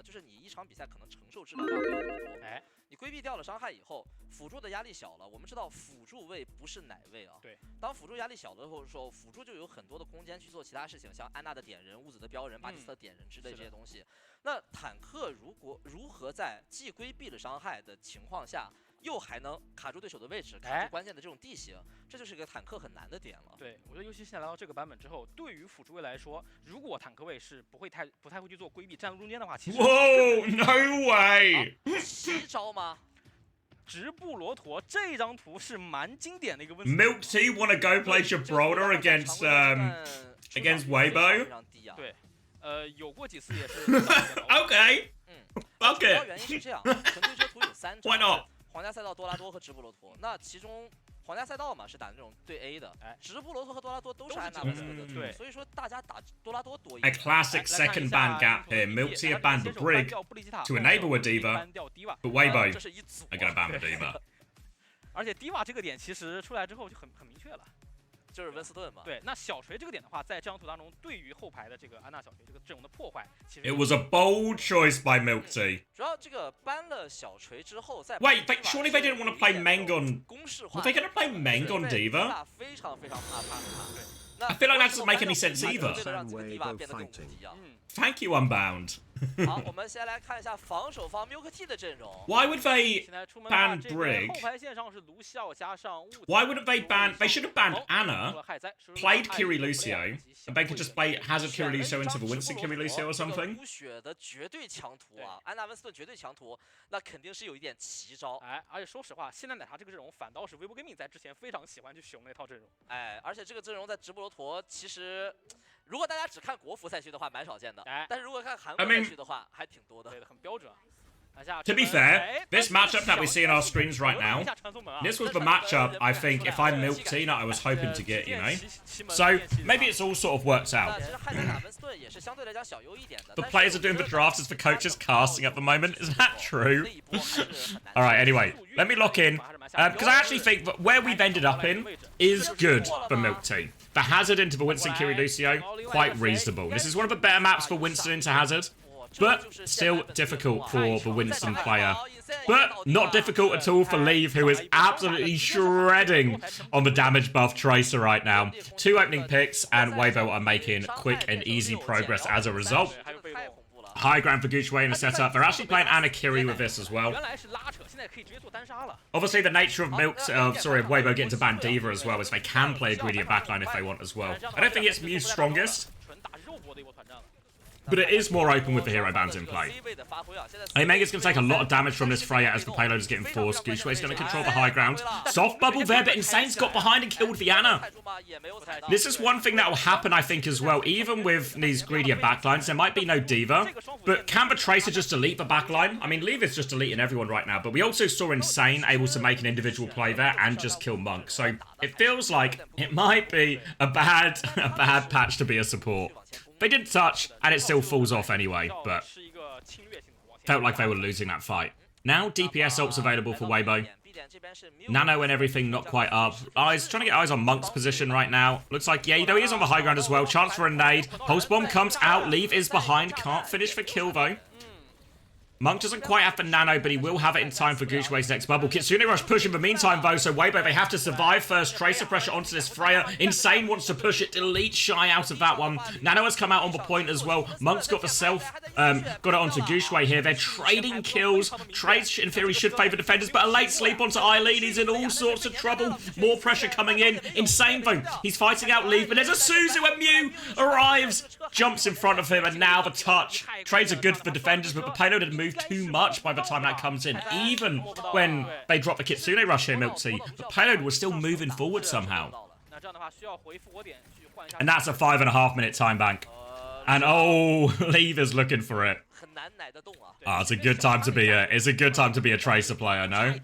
你规避掉了伤害以后，辅助的压力小了。我们知道辅助位不是奶位啊。对。当辅助压力小的时候，辅助就有很多的空间去做其他事情，像安娜的点人、屋子的标人、巴蒂斯的点人之类这些东西。那坦克如何在既规避了伤害的情况下，又还能卡住对手的位置，卡住关键的这种地形，这就是一个坦克很难的点了。对，我觉得尤其现在来到这个版本之后，对于辅助位来说，如果坦克位是不太会去做规避，站在中间的话，其实 Whoa, no way！ 奇招吗？直布罗陀这张图是蛮经典的一个问题。Milk Tea wanna go play Gibraltar against Weibo？ 对，有过几次也是。OK。Fuck it。主要原因是这样，纯推车图有3张。 Why not？ 皇家赛道、多拉多和直布罗陀，那其中皇家赛道嘛是打那种对 A 的，直布罗陀和多拉多都是安娜文斯顿的队，所以说大家打多拉多多一点。A classic second ban gap here. Milk Tea have banned the Brig to enable a Diva, but Weibo are gonna ban the Diva. 而且 Diva 这个点其实出来之后就很明确了。 就是温斯顿嘛。对，那小锤这个点的话，在这张图当中，对于后排的这个安娜小锤这个阵容的破坏，其实 It was a bold choice by Milk Tea. 主要这个搬了小锤之后，再 Wait, surely they didn't want to play Mengon. 公式化。Were they going to play Mengon Diva? 非常怕。I feel like that doesn't make any sense either. Thank you, Unbound. 好，我们先来看一下防守方 Milk Tea 的阵容。Why would they ban Brig? 后排线上是卢笑加上 Why wouldn't they ban? They should have banned Anna, played Kiri Lucio, and they could just play Hazard Kiri Lucio into the Winston Kiri Lucio or something. 孤血的绝对强图啊，安娜温斯顿绝对强图，那肯定是有一点奇招。而且说实话，现在奶茶这个阵容反倒是 Weibo Gaming 在之前非常喜欢去使用那套阵容。而且这个阵容在直布罗陀其实。 如果大家只看国服赛区的话，蛮少见的。但是如果看韩国赛区的话，还挺多的。对的，很标准。To be fair, this matchup that we see in our screens right now, this was the matchup I think if I'm Milk Tea that I was hoping to get, you know? So maybe it's all sort of works out. The players are doing the drafts as the coaches casting at the moment, is that true? Alright, anyway, let me lock in. Because I actually think that where we've ended up in is good for Milk Tea. The Hazard into the Winston Kiri Lucio, quite reasonable. This is one of the better maps for Winston into Hazard. but still difficult for the Winston player. But not difficult at all for Leave, who is absolutely shredding on the damage buff Tracer right now. 2 opening picks, and Weibo are making quick and easy progress as a result. High ground for Gushwei in the setup. They're actually playing Anakiri with this as well. Obviously, the nature of Weibo getting to ban Diva as well is they can play a greedier backline if they want as well. I don't think it's Mew's strongest, but it is more open with the hero bans in play. Mega's going to take a lot of damage from this Freya as the payload is getting forced. Gushwei's going to control the high ground. Soft bubble there, but Insane's got behind and killed the Ana. This is one thing that will happen, I think, as well. Even with these greedier backlines, there might be no Diva, but can the Tracer just delete the backline? I mean, Leave is just deleting everyone right now, but we also saw Insane able to make an individual play there and just kill Monk. So it feels like it might be a bad patch to be a support. They didn't touch, and it still falls off anyway, but felt like they were losing that fight. Now, DPS ult's available for Weibo. Nano and everything not quite up. Eyes trying to get eyes on Monk's position right now. Looks like, yeah, he is on the high ground as well. Chance for a nade. Pulse bomb comes out. Leave is behind. Can't finish the kill, though. Monk doesn't quite have the nano, but he will have it in time for Gushwei's next bubble. Kitsune Rush pushing the meantime, though, so Weibo, they have to survive first. Tracer pressure onto this Freya. Insane wants to push it. Delete Shy out of that one. Nano has come out on the point as well. Monk's got the got it onto Gushwei here. They're trading kills. Trades, in theory, should favour defenders, but a late sleep onto Eileen. He's in all sorts of trouble. More pressure coming in. Insane, though. He's fighting out Leave, but there's a Suzu, and Mew arrives. Jumps in front of him, and now the touch. Trades are good for the defenders, but the payload had moved too much by the time that comes in. Even when they drop the Kitsune Rush here, Milk Tea, the payload was still moving forward somehow. And that's a 5.5 minute time bank. And oh, Leave is looking for it. Oh, it's a good time to be a Tracer player, no?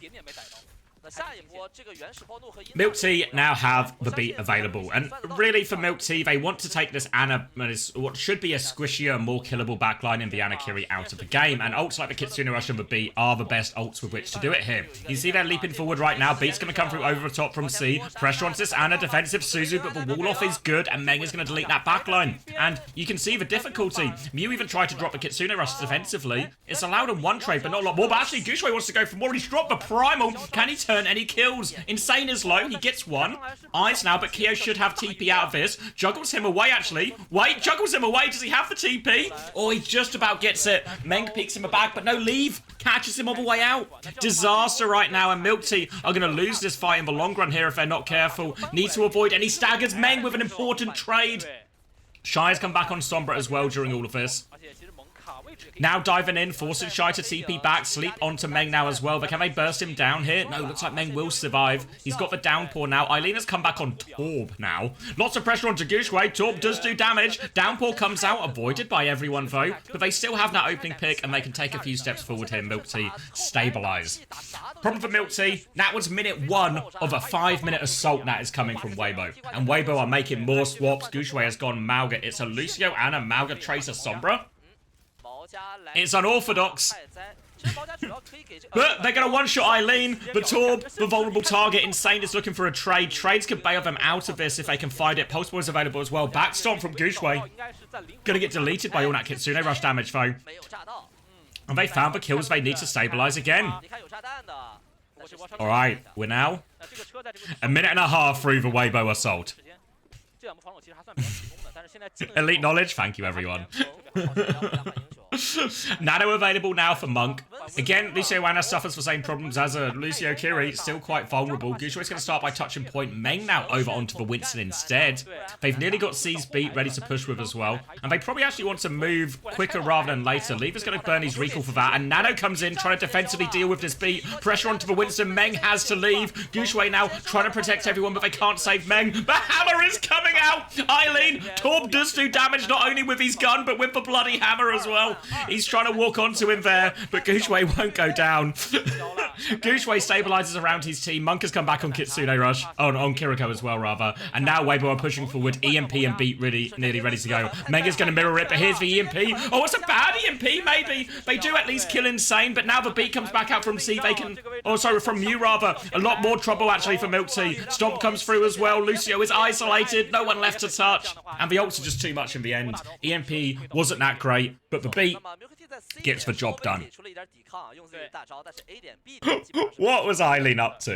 Milk Tea now have the beat available, and really for Milk Tea, they want to take this Ana, what should be a squishier, more killable backline in the Anakiri out of the game, and ults like the Kitsune Rush and the Beat are the best ults with which to do it here. You see they're leaping forward right now. Beat's going to come through over the top from C. Pressure onto this Ana, defensive Suzu, but the wall off is good, and Meng is going to delete that backline. And you can see the difficulty. Mew even tried to drop the Kitsune Rush defensively. It's allowed on one trade, but not a lot more. But actually, Gushwei wants to go for more. He's dropped the Primal. Can he turn any kills? Insane is low. He gets one. Eyes now, but Kyo should have TP out of this. Juggles him away, actually. Wait, juggles him away. Does he have the TP? Oh, he just about gets it. Meng peeks him back, but no, Leave. Catches him on the way out. Disaster right now, and Milk Tea are going to lose this fight in the long run here if they're not careful. Need to avoid any staggers. Meng with an important trade. Shy has come back on Sombra as well during all of this. Now diving in, forcing Shy to TP back, sleep onto Meng now as well, but can they burst him down here? No, looks like Meng will survive. He's got the downpour now. Eileen has come back on Torb now. Lots of pressure onto Gushwei. Torb does do damage. Downpour comes out, avoided by everyone though, but they still have that opening pick and they can take a few steps forward here. Milk Tea stabilize. Problem for Milk Tea, that was minute 1 of a 5-minute assault that is coming from Weibo. And Weibo are making more swaps. Gushwei has gone Mauga. It's a Lucio and a Mauga Tracer Sombra. It's unorthodox. But they're going to one-shot Eileen. The Torb, the vulnerable target. Insane is looking for a trade. Trades can bail them out of this if they can find it. Pulse Ball is available as well. Backstomp from Gushwei. Going to get deleted by all that Kitsune Rush damage, though. And they found the kills they need to stabilize again. Alright, we're now a minute and a half through the Weibo assault. Elite knowledge, thank you everyone. Nano available now for Monk. Again, Lucio Ana suffers the same problems as Lucio Kiri, still quite vulnerable. Gushwei's going to start by touching point. Meng now over onto the Winston instead. They've nearly got C's beat ready to push with as well. And they probably actually want to move quicker rather than later. Lever's going to burn his recall for that. And Nano comes in trying to defensively deal with this beat. Pressure onto the Winston. Meng has to leave. Gushwei now trying to protect everyone, but they can't save Meng. The hammer is coming out. Eileen, Torb does do damage not only with his gun, but with the bloody hammer as well. He's trying to walk onto him there, but Gushwei won't go down. Gushwei stabilizes around his team. Monk has come back on Kitsune Rush. On Kiriko as well, rather. And now Weibo are pushing forward. EMP and Beat really nearly ready to go. Meng is going to mirror it, but here's the EMP. Oh, it's a bad EMP, maybe. They do at least kill Insane, but now the Beat comes back out from C. They can... Oh, sorry, from Mew, rather. A lot more trouble, actually, for Milk Tea. Stomp comes through as well. Lucio is isolated. No one left to touch. And the ults are just too much in the end. EMP wasn't that great, but the Beat gets the job done. 出了一点抵抗啊，用自己的大招，但是 A 点 B 点基本上是 What was Eileen up to?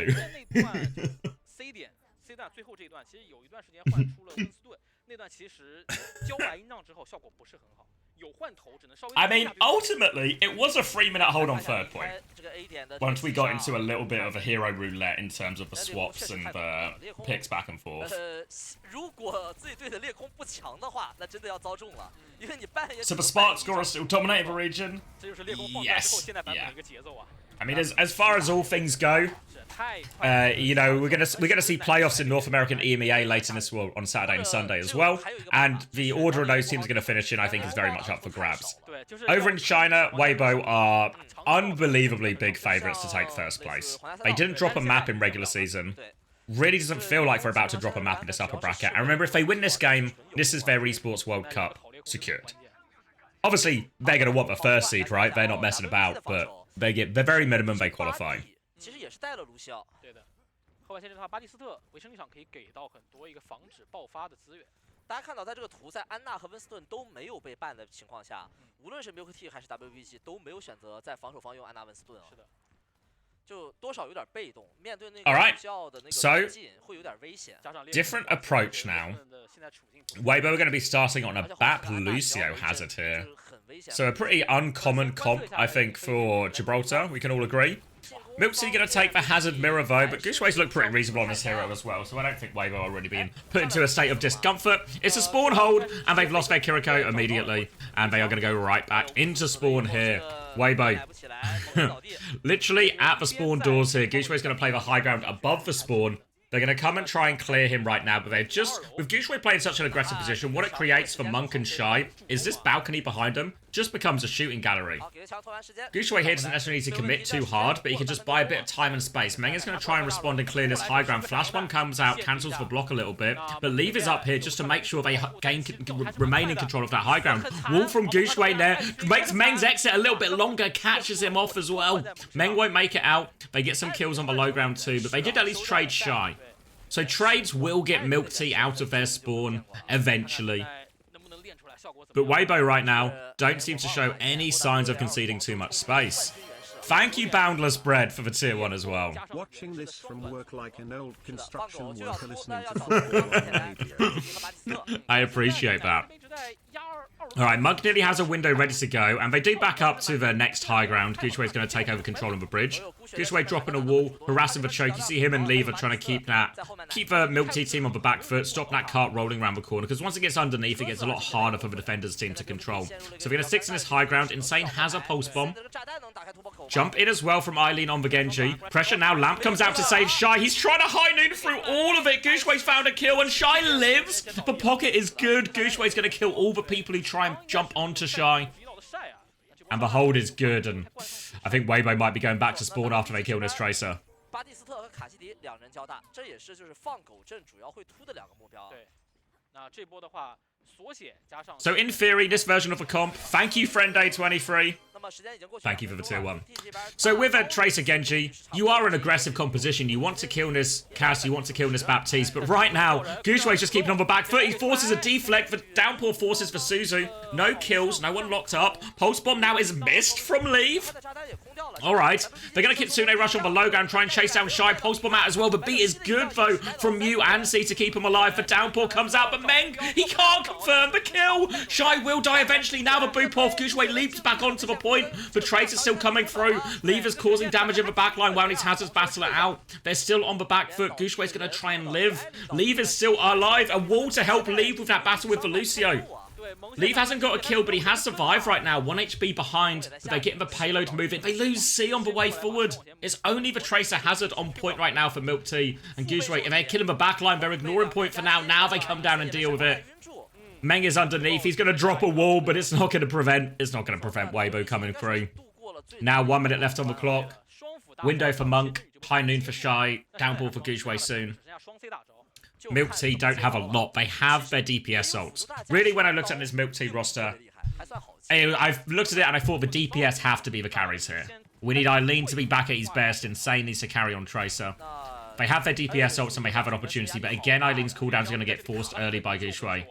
那段就是 C 段最后这一段，其实有一段时间换出了温斯顿，那段其实交白音障之后效果不是很好。 有换头只能稍微 I mean, ultimately, it was a 3-minute hold on third point. 这个 A 点的 Once we got into a little bit of a hero roulette in terms of the swaps and the picks back and forth. 如果自己队的裂空不强的话，那真的要遭重了，因为你半夜 So the Spark scorer still dominated the region. 这就是裂空放出来之后 Yes, 现在版本的 yeah. 一个节奏啊。 I mean, as far as all things go, you know, we're gonna see playoffs in North American EMEA later this well on Saturday and Sunday as well, and the order of those teams are going to finish in, I think, is very much up for grabs. Over in China, Weibo are unbelievably big favourites to take first place. They didn't drop a map in regular season. Really doesn't feel like we're about to drop a map in this upper bracket. And remember, if they win this game, this is their Esports World Cup secured. Obviously, they're going to want the first seed, right? They're not messing about, but they get the very minimum they qualify. 其实也是带了卢西奥。对的，后半线这的话，巴蒂斯特维生力场可以给到很多一个防止爆发的资源。大家看到，在这个图，在安娜和温斯顿都没有被ban的情况下，无论是 Milk Tea 还是 WBG 都没有选择在防守方用安娜温斯顿啊。是的，就多少有点被动，面对那个卢西奥的那个推进会有点危险。Different approach now. Weibo are going to be starting on a BAP Lucio hazard here. So a pretty uncommon comp, I think, for Gibraltar, we can all agree. Milksy going to take the hazard mirror though, but Gooseways look pretty reasonable on this hero as well, so I don't think Weibo are really being put into a state of discomfort. It's a spawn hold, and they've lost their Kiriko immediately, and they are going to go right back into spawn here. Weibo, literally at the spawn doors here. Gooseways going to play the high ground above the spawn. They're going to come and try and clear him right now, but they're just... With Gooseways playing such an aggressive position, what it creates for Monk and Shy is this balcony behind them just becomes a shooting gallery. Gooseways here doesn't necessarily need to commit too hard, but he can just buy a bit of time and space. Meng is going to try and respond and clear this high ground. Flash one comes out, cancels the block a little bit, but Leave is up here just to make sure they remain in control of that high ground. Wall from Gooseways there, makes Meng's exit a little bit longer, catches him off as well. Meng won't make it out. They get some kills on the low ground too, but they did at least trade Shy. So trades will get Milk Tea out of their spawn eventually. But Weibo right now don't seem to show any signs of conceding too much space. Thank you, Boundless Bread, for the tier 1 as well. Watching this from work like an old construction worker listening to football on radio. I appreciate that. Alright, Mug nearly has a window ready to go, and they do back up to the next high ground. Gooseways going to take over control of the bridge. Gooseways dropping a wall, harassing the choke. You see him and Lever trying to keep the Milk Tea team on the back foot, stop that cart rolling around the corner, because once it gets underneath, it gets a lot harder for the defenders team to control. So we're going to stick to this high ground. Insane has a pulse bomb. Jump in as well from Eileen on the Genji. Pressure now, Lamp comes out to save Shy. He's trying to high noon through all of it. Gooseways found a kill, and Shy lives. The pocket is good. Gooseways going to kill all the people who try and jump onto Shy. And the hold is good, and I think Weibo might be going back to spawn after they kill this Tracer. So in theory, this version of the comp, thank you Frienday23. Thank you for the tier 1. So with a Tracer Genji, you are an aggressive composition. You want to kill this Cass, you want to kill this Baptiste, but right now, Gooseway's just keeping on the back foot. He forces a deflect, the downpour forces for Suzu. No kills, no one locked up. Pulse bomb now is missed from Leave. Alright, they're going to Kitsune rush on the low ground, try and chase down Shy. Pulse bomb out as well. The beat is good though from Mew and C to keep him alive. The downpour comes out, but Meng, he can't confirm the kill. Shy will die eventually. Now the boop off. Gooseway leaps back onto the point. The Tracer's still coming through. Lever's causing damage in the backline while these hazards battle it out. They're still on the back foot. Gooseway's going to try and live. Lever's still alive. A wall to help Leave with that battle with Lucio. Leave hasn't got a kill, but he has survived right now. 1 HP behind, but they're getting the payload moving. They lose C on the way forward. It's only the Tracer hazard on point right now for Milk Tea and Gooseway. If they're killing the backline, they're ignoring point for now. Now they come down and deal with it. Meng is underneath. He's going to drop a wall, but it's not going to prevent Weibo coming through. Now 1 minute left on the clock. Window for Monk. High noon for Shy. Downpour for Gooseway soon. Milk Tea don't have a lot. They have their DPS ults. Really, when I looked at this Milk Tea roster, I've looked at it and I thought the DPS have to be the carries here. We need Eileen to be back at his best. Insane needs to carry on Tracer. They have their DPS ults and they have an opportunity, but again, Eileen's cooldown is going to get forced early by Gooseway.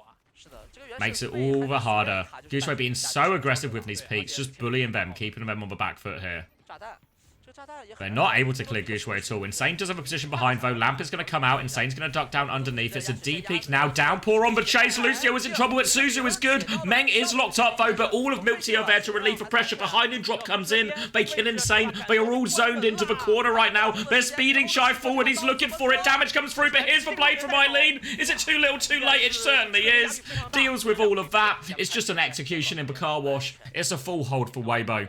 Makes it all the harder. Gushue being so aggressive with these peaks, just bullying them, keeping them on the back foot here. They're not able to clear Gushue at all. Insane does have a position behind, though. Lamp is going to come out. Insane's going to duck down underneath. It's a deep peak now. Downpour on the chase. Lucio is in trouble, but Suzu is good. Meng is locked up, though, but all of Milk Tea are there to relieve the pressure. Behind him, Drop comes in. They kill Insane. They are all zoned into the corner right now. They're speeding Shy forward. He's looking for it. Damage comes through, but here's the blade from Eileen. Is it too little, too late? It certainly is. Deals with all of that. It's just an execution in the car wash. It's a full hold for Weibo.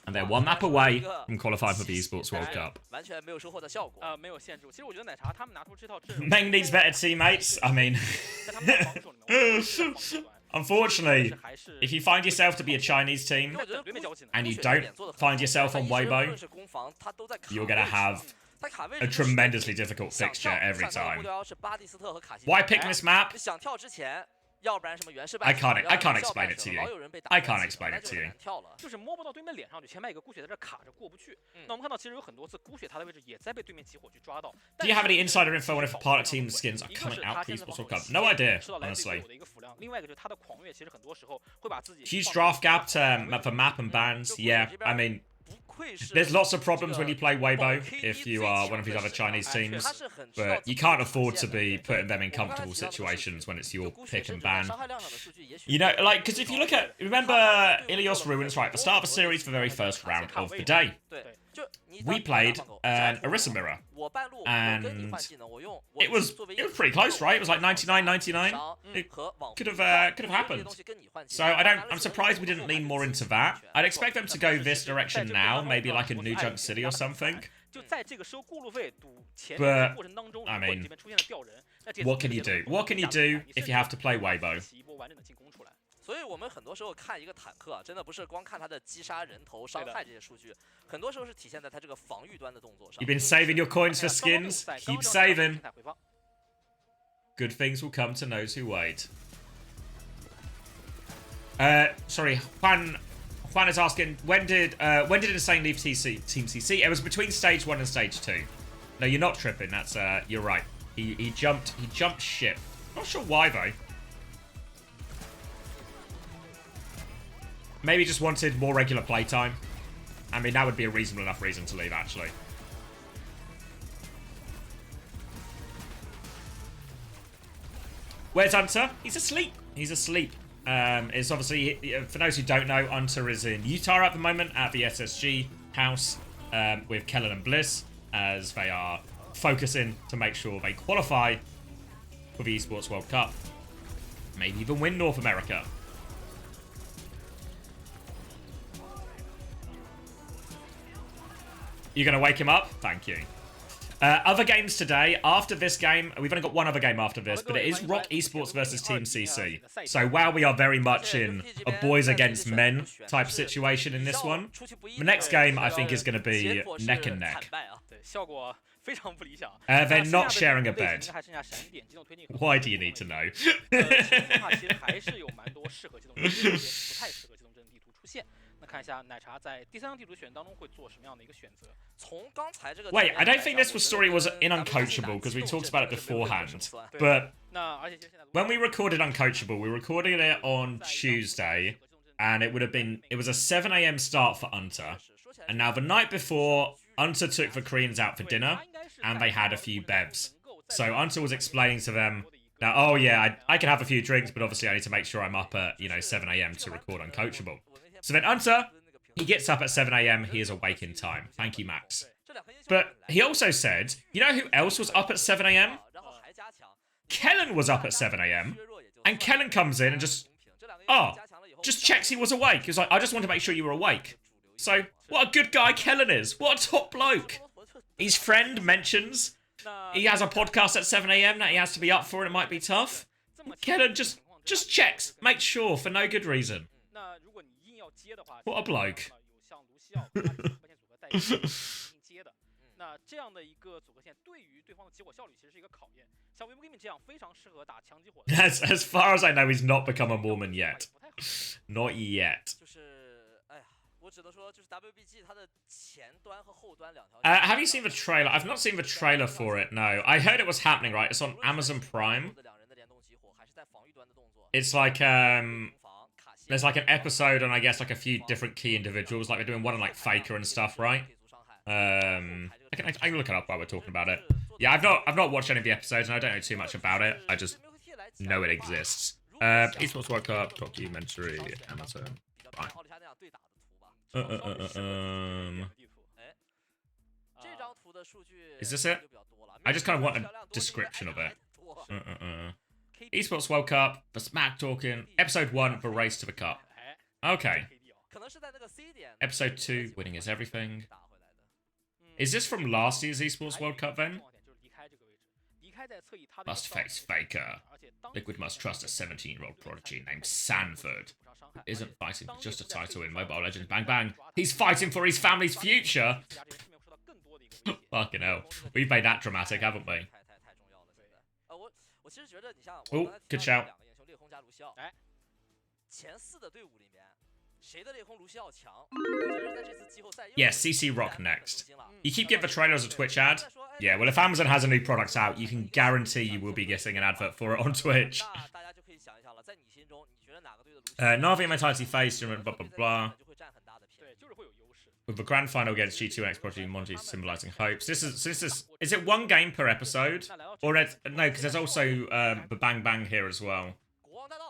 And they're one map away from qualifying for the Esports World Cup. Meng needs better teammates. I mean, unfortunately, if you find yourself to be a Chinese team and you don't find yourself on Weibo, you're going to have a tremendously difficult fixture every time. Why pick this map? I can't explain it to you. I can't explain it to you. Do you have any insider info on if a part of team skins are coming out for Esports World Cup? No idea, honestly. Huge draft gap for map and bans. Yeah, I mean, there's lots of problems when you play Weibo if you are one of these other Chinese teams, but you can't afford to be putting them in comfortable situations when it's your pick and ban. You know, like, because if you look at, remember Ilios Ruins, right, the start of the series, the very first round of the day. We played an Orisa Mirror, and it was pretty close, right? It was like 99-99. It could have happened. So I'm surprised we didn't lean more into that. I'd expect them to go this direction now, maybe like a New Junk City or something. But I mean, what can you do? What can you do if you have to play Weibo? 所以我们很多时候看一个坦克啊，真的不是光看他的击杀、人头、伤害这些数据，很多时候是体现在他这个防御端的动作上。 You've been saving your coins for skins. Keep saving. Good things will come to those who wait. Sorry, Juan is asking when did Insane leave Team CC? It was between stage 1 and stage 2. No, you're not tripping. That's you're right. He jumped ship. Not sure why though. Maybe just wanted more regular playtime. I mean, that would be a reasonable enough reason to leave, actually. Where's Hunter? He's asleep. He's asleep. It's obviously, for those who don't know, Hunter is in Utah at the moment at the SSG house with Kellen and Bliss as they are focusing to make sure they qualify for the Esports World Cup. Maybe even win North America. You're going to wake him up? Thank you. Other games today. After this game, we've only got one other game after this, but it is Rock Esports versus Team CC. So while we are very much in a boys against men type situation in this one, the next game I think is going to be neck and neck. They're not sharing a bed. Why do you need to know? 看一下奶茶在第三张地图选当中会做什么样的一个选择。 Wait, I don't think this story was in Uncoachable because we talked about it beforehand. But when we recorded Uncoachable, we recorded it on Tuesday, and it was a 7 AM start for Unter. And now the night before, Unter took the Koreans out for dinner, and they had a few bevs. So Unter was explaining to them that, oh yeah, I can have a few drinks, but obviously I need to make sure I'm up at 7 AM to record Uncoachable. So then Unter, he gets up at 7 AM, he is awake in time. Thank you, Max. But he also said, you know who else was up at 7 AM? Kellen was up at 7 AM, and Kellen comes in and just checks he was awake. He was like, I just want to make sure you were awake. So, what a good guy Kellen is. What a top bloke. His friend mentions he has a podcast at 7 AM that he has to be up for and it might be tough. Kellen just checks, makes sure for no good reason. What a bloke. 那这样的一个组合线对于对方的结果效率其实是一个考验。像 Weibo Gaming 这样非常适合打强激火。As far as I know, he's not become a Mormon yet. Not yet. Have you seen the trailer? I've not seen the trailer for it, no. I heard it was happening, right? It's on Amazon Prime. It's like, there's like an episode on, I guess, like a few different key individuals. Like they're doing one on like Faker and stuff, right? I can look it up while we're talking about it. Yeah, I've not watched any of the episodes and I don't know too much about it. I just know it exists. Esports World Cup documentary, Amazon. Right. Is this it? I just kind of want a description of it. Esports World Cup, the Smack Talking, Episode 1, the Race to the Cup. Okay. Episode 2, Winning is Everything. Is this from last year's Esports World Cup then? Must face Faker. Liquid must trust a 17-year-old prodigy named Sanford, who isn't fighting for just a title in Mobile Legends Bang Bang. He's fighting for his family's future. Fucking hell. We've made that dramatic, haven't we? Oh, good shout. Yeah, CC Rock next. You keep getting the trailer as a Twitch ad? Yeah, well if Amazon has a new product out, you can guarantee you will be getting an advert for it on Twitch. Na'Vi mentality phase, blah blah blah. With the grand final against G2 and X Prodigy Monty symbolizing hopes. This is it one game per episode? Or no, because there's also the Bang Bang here as well.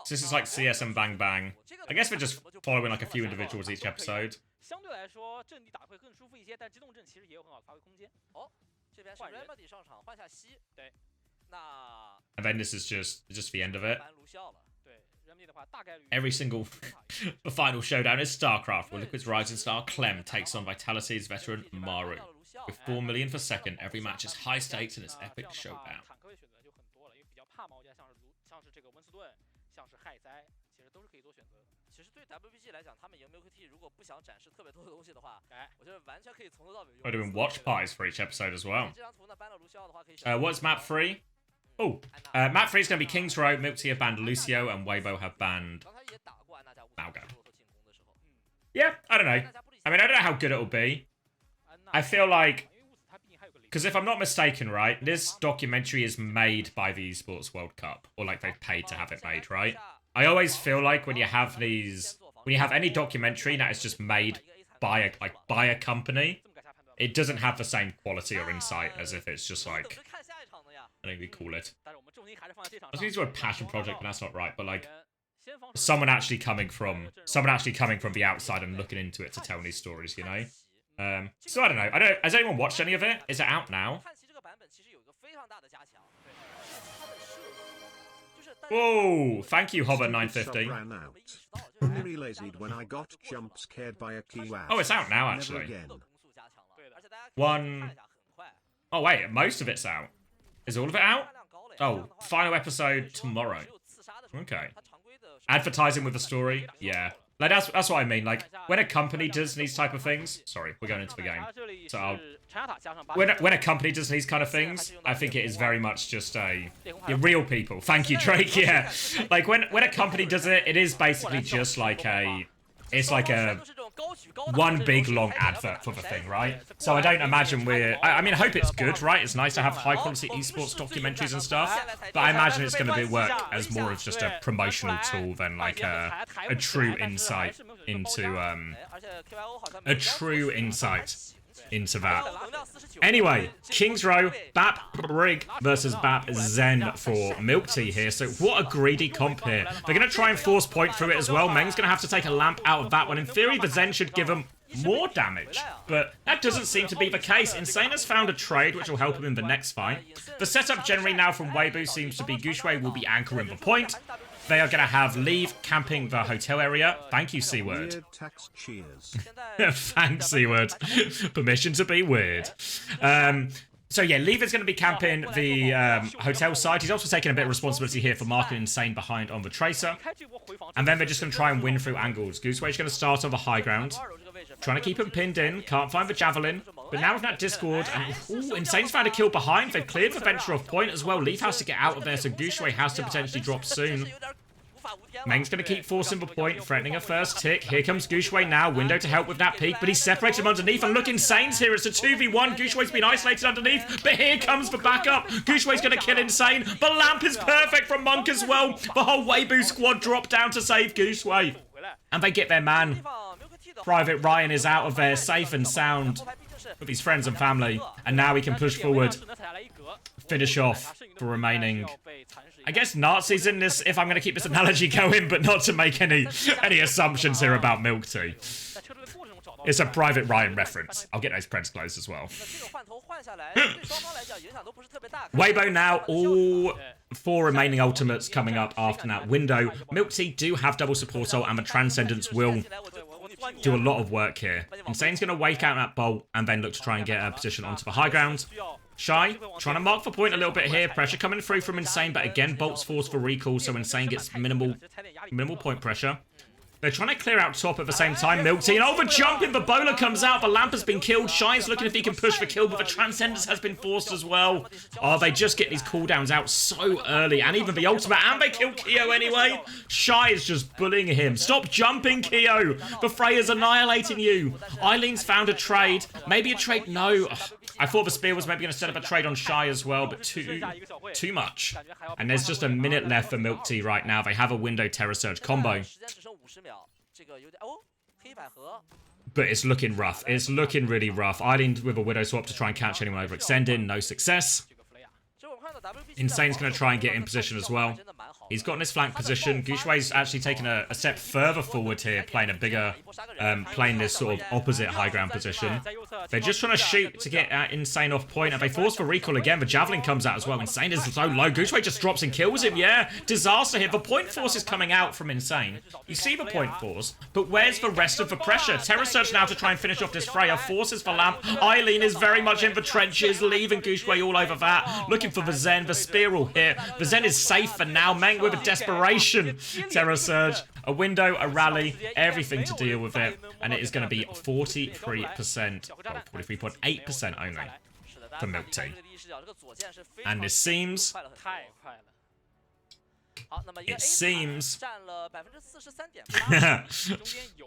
So this is like CS and Bang Bang. I guess we're just following like a few individuals each episode. And then this is just the end of it. Every single the final showdown is StarCraft, where Liquid's rising star Clem takes on Vitality's veteran Maru. With 4 million per second, every match is high stakes in its epic showdown. We're doing watch parties for each episode as well. What's map 3? Oh, map 3 is going to be Kings Row, Milk Tea have banned Lucio, and Weibo have banned Malgo. Yeah, I don't know. I mean, I don't know how good it'll be. I feel like, because if I'm not mistaken, right, this documentary is made by the Esports World Cup, or like they've paid to have it made, right? I always feel like when you have these, when you have any documentary that is just made by a company, it doesn't have the same quality or insight as if it's just like, I think we call it. I was going to use the word passion project, but that's not right. But like, someone actually coming from the outside and looking into it to tell these stories, you know. So I don't know. Has anyone watched any of it? Is it out now? Whoa! Thank you, Hover950. Oh, it's out now, actually. Oh wait, most of it's out. Is all of it out? Oh, final episode tomorrow. Okay. Advertising with a story? Yeah. Like, that's what I mean. Like, when a company does these type of things... Sorry, we're going into the game. So when a company does these kind of things, I think it is very much just real people. Thank you, Drake, yeah. Like, when a company does it, it is basically just like a... It's like a one big long advert for the thing, right? So I don't imagine I mean, I hope it's good, right? It's nice to have high quality esports documentaries and stuff, but I imagine it's going to work as more of just a promotional tool than like a true insight into that. Anyway, Kings Row, Bap Rig versus Bap Zen for Milk Tea here. So what a greedy comp here. They're going to try and force point through it as well. Meng's going to have to take a lamp out of that one. In theory, the Zen should give him more damage, but that doesn't seem to be the case. Insane has found a trade which will help him in the next fight. The setup generally now from Weibo seems to be Guxue will be anchoring the point. They are going to have Leave camping the hotel area. Thank you, C-word. Thanks, C-word. Permission to be weird. So yeah, Leave is going to be camping the hotel side. He's also taking a bit of responsibility here for marking Insane behind on the Tracer. And then they're just going to try and win through angles. Goosewade's going to start on the high ground. Trying to keep him pinned in. Can't find the Javelin. But now with that Discord, and Insane's found a kill behind. They've cleared the Venture off point as well. Leaf has to get out of there, so Guxue has to potentially drop soon. Meng's going to keep forcing the point, threatening a first tick. Here comes Guxue now. Window to help with that peak, but he's separated him underneath. And look, Insane's here. It's a 2v1. Guxue's been isolated underneath, but here comes the backup. Guxue's going to kill Insane. The lamp is perfect from Monk as well. The whole Weibo squad drop down to save Guxue. And they get their man. Private Ryan is out of there, safe and sound with his friends and family. And now he can push forward, finish off the remaining, I guess, Nazis in this, if I'm going to keep this analogy going, but not to make any assumptions here about Milk Tea. It's a Private Ryan reference. I'll get those creds close as well. Weibo now, all 4 remaining ultimates coming up after that window. Milk Tea do have double support ult, and the Transcendence will do a lot of work here. Insane's going to wake out that bolt and then look to try and get a position onto the high ground. Shy, trying to mark the point a little bit here. Pressure coming through from Insane, but again, bolts forced for recall, so Insane gets minimal point pressure. They're trying to clear out top at the same time. Milk Tea, and over jumping, the bowler comes out. The lamp has been killed. Shy's looking if he can push the kill, but the Transcendence has been forced as well. Oh, they just get these cooldowns out so early, and even the ultimate, and they kill Keo anyway. Shy is just bullying him. Stop jumping, Keo. The Freya's annihilating you. Eileen's found a trade. Maybe a trade, no. I thought the spear was maybe going to set up a trade on Shy as well, but too much. And there's just a minute left for Milk Tea right now. They have a window Terror Surge combo. But it's looking rough. It's looking really rough. Eileen with a Widow swap to try and catch anyone overextending. No success. Insane's going to try and get in position as well. He's got in his flank position. Guxue's actually taken a step further forward here, playing a bigger, playing this sort of opposite high ground position. They're just trying to shoot to get Insane off point, and they force for recall again. The Javelin comes out as well. Insane is so low. Guxue just drops and kills him. Yeah, disaster here. The point force is coming out from Insane. You see the point force, but where's the rest of the pressure? Terror Surge now to try and finish off this Freya. Forces for lamp. Eileen is very much in the trenches, leaving Guxue all over that. Looking for the Zen. The spear will hit. The Zen is safe for now. Meng with a desperation Terror Surge, a window, a rally, everything to deal with it, and it is going to be 43%, well, 43.8% only for Milk Tea. And it seems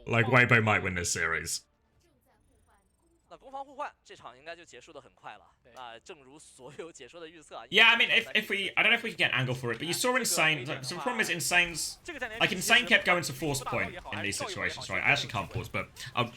like Weibo might win this series. Yeah, I mean, if we, I don't know if we can get an angle for it, but you saw Insane. So the problem is Insane's, like, Insane kept going to force point in these situations, right? I actually can't pause, but I'll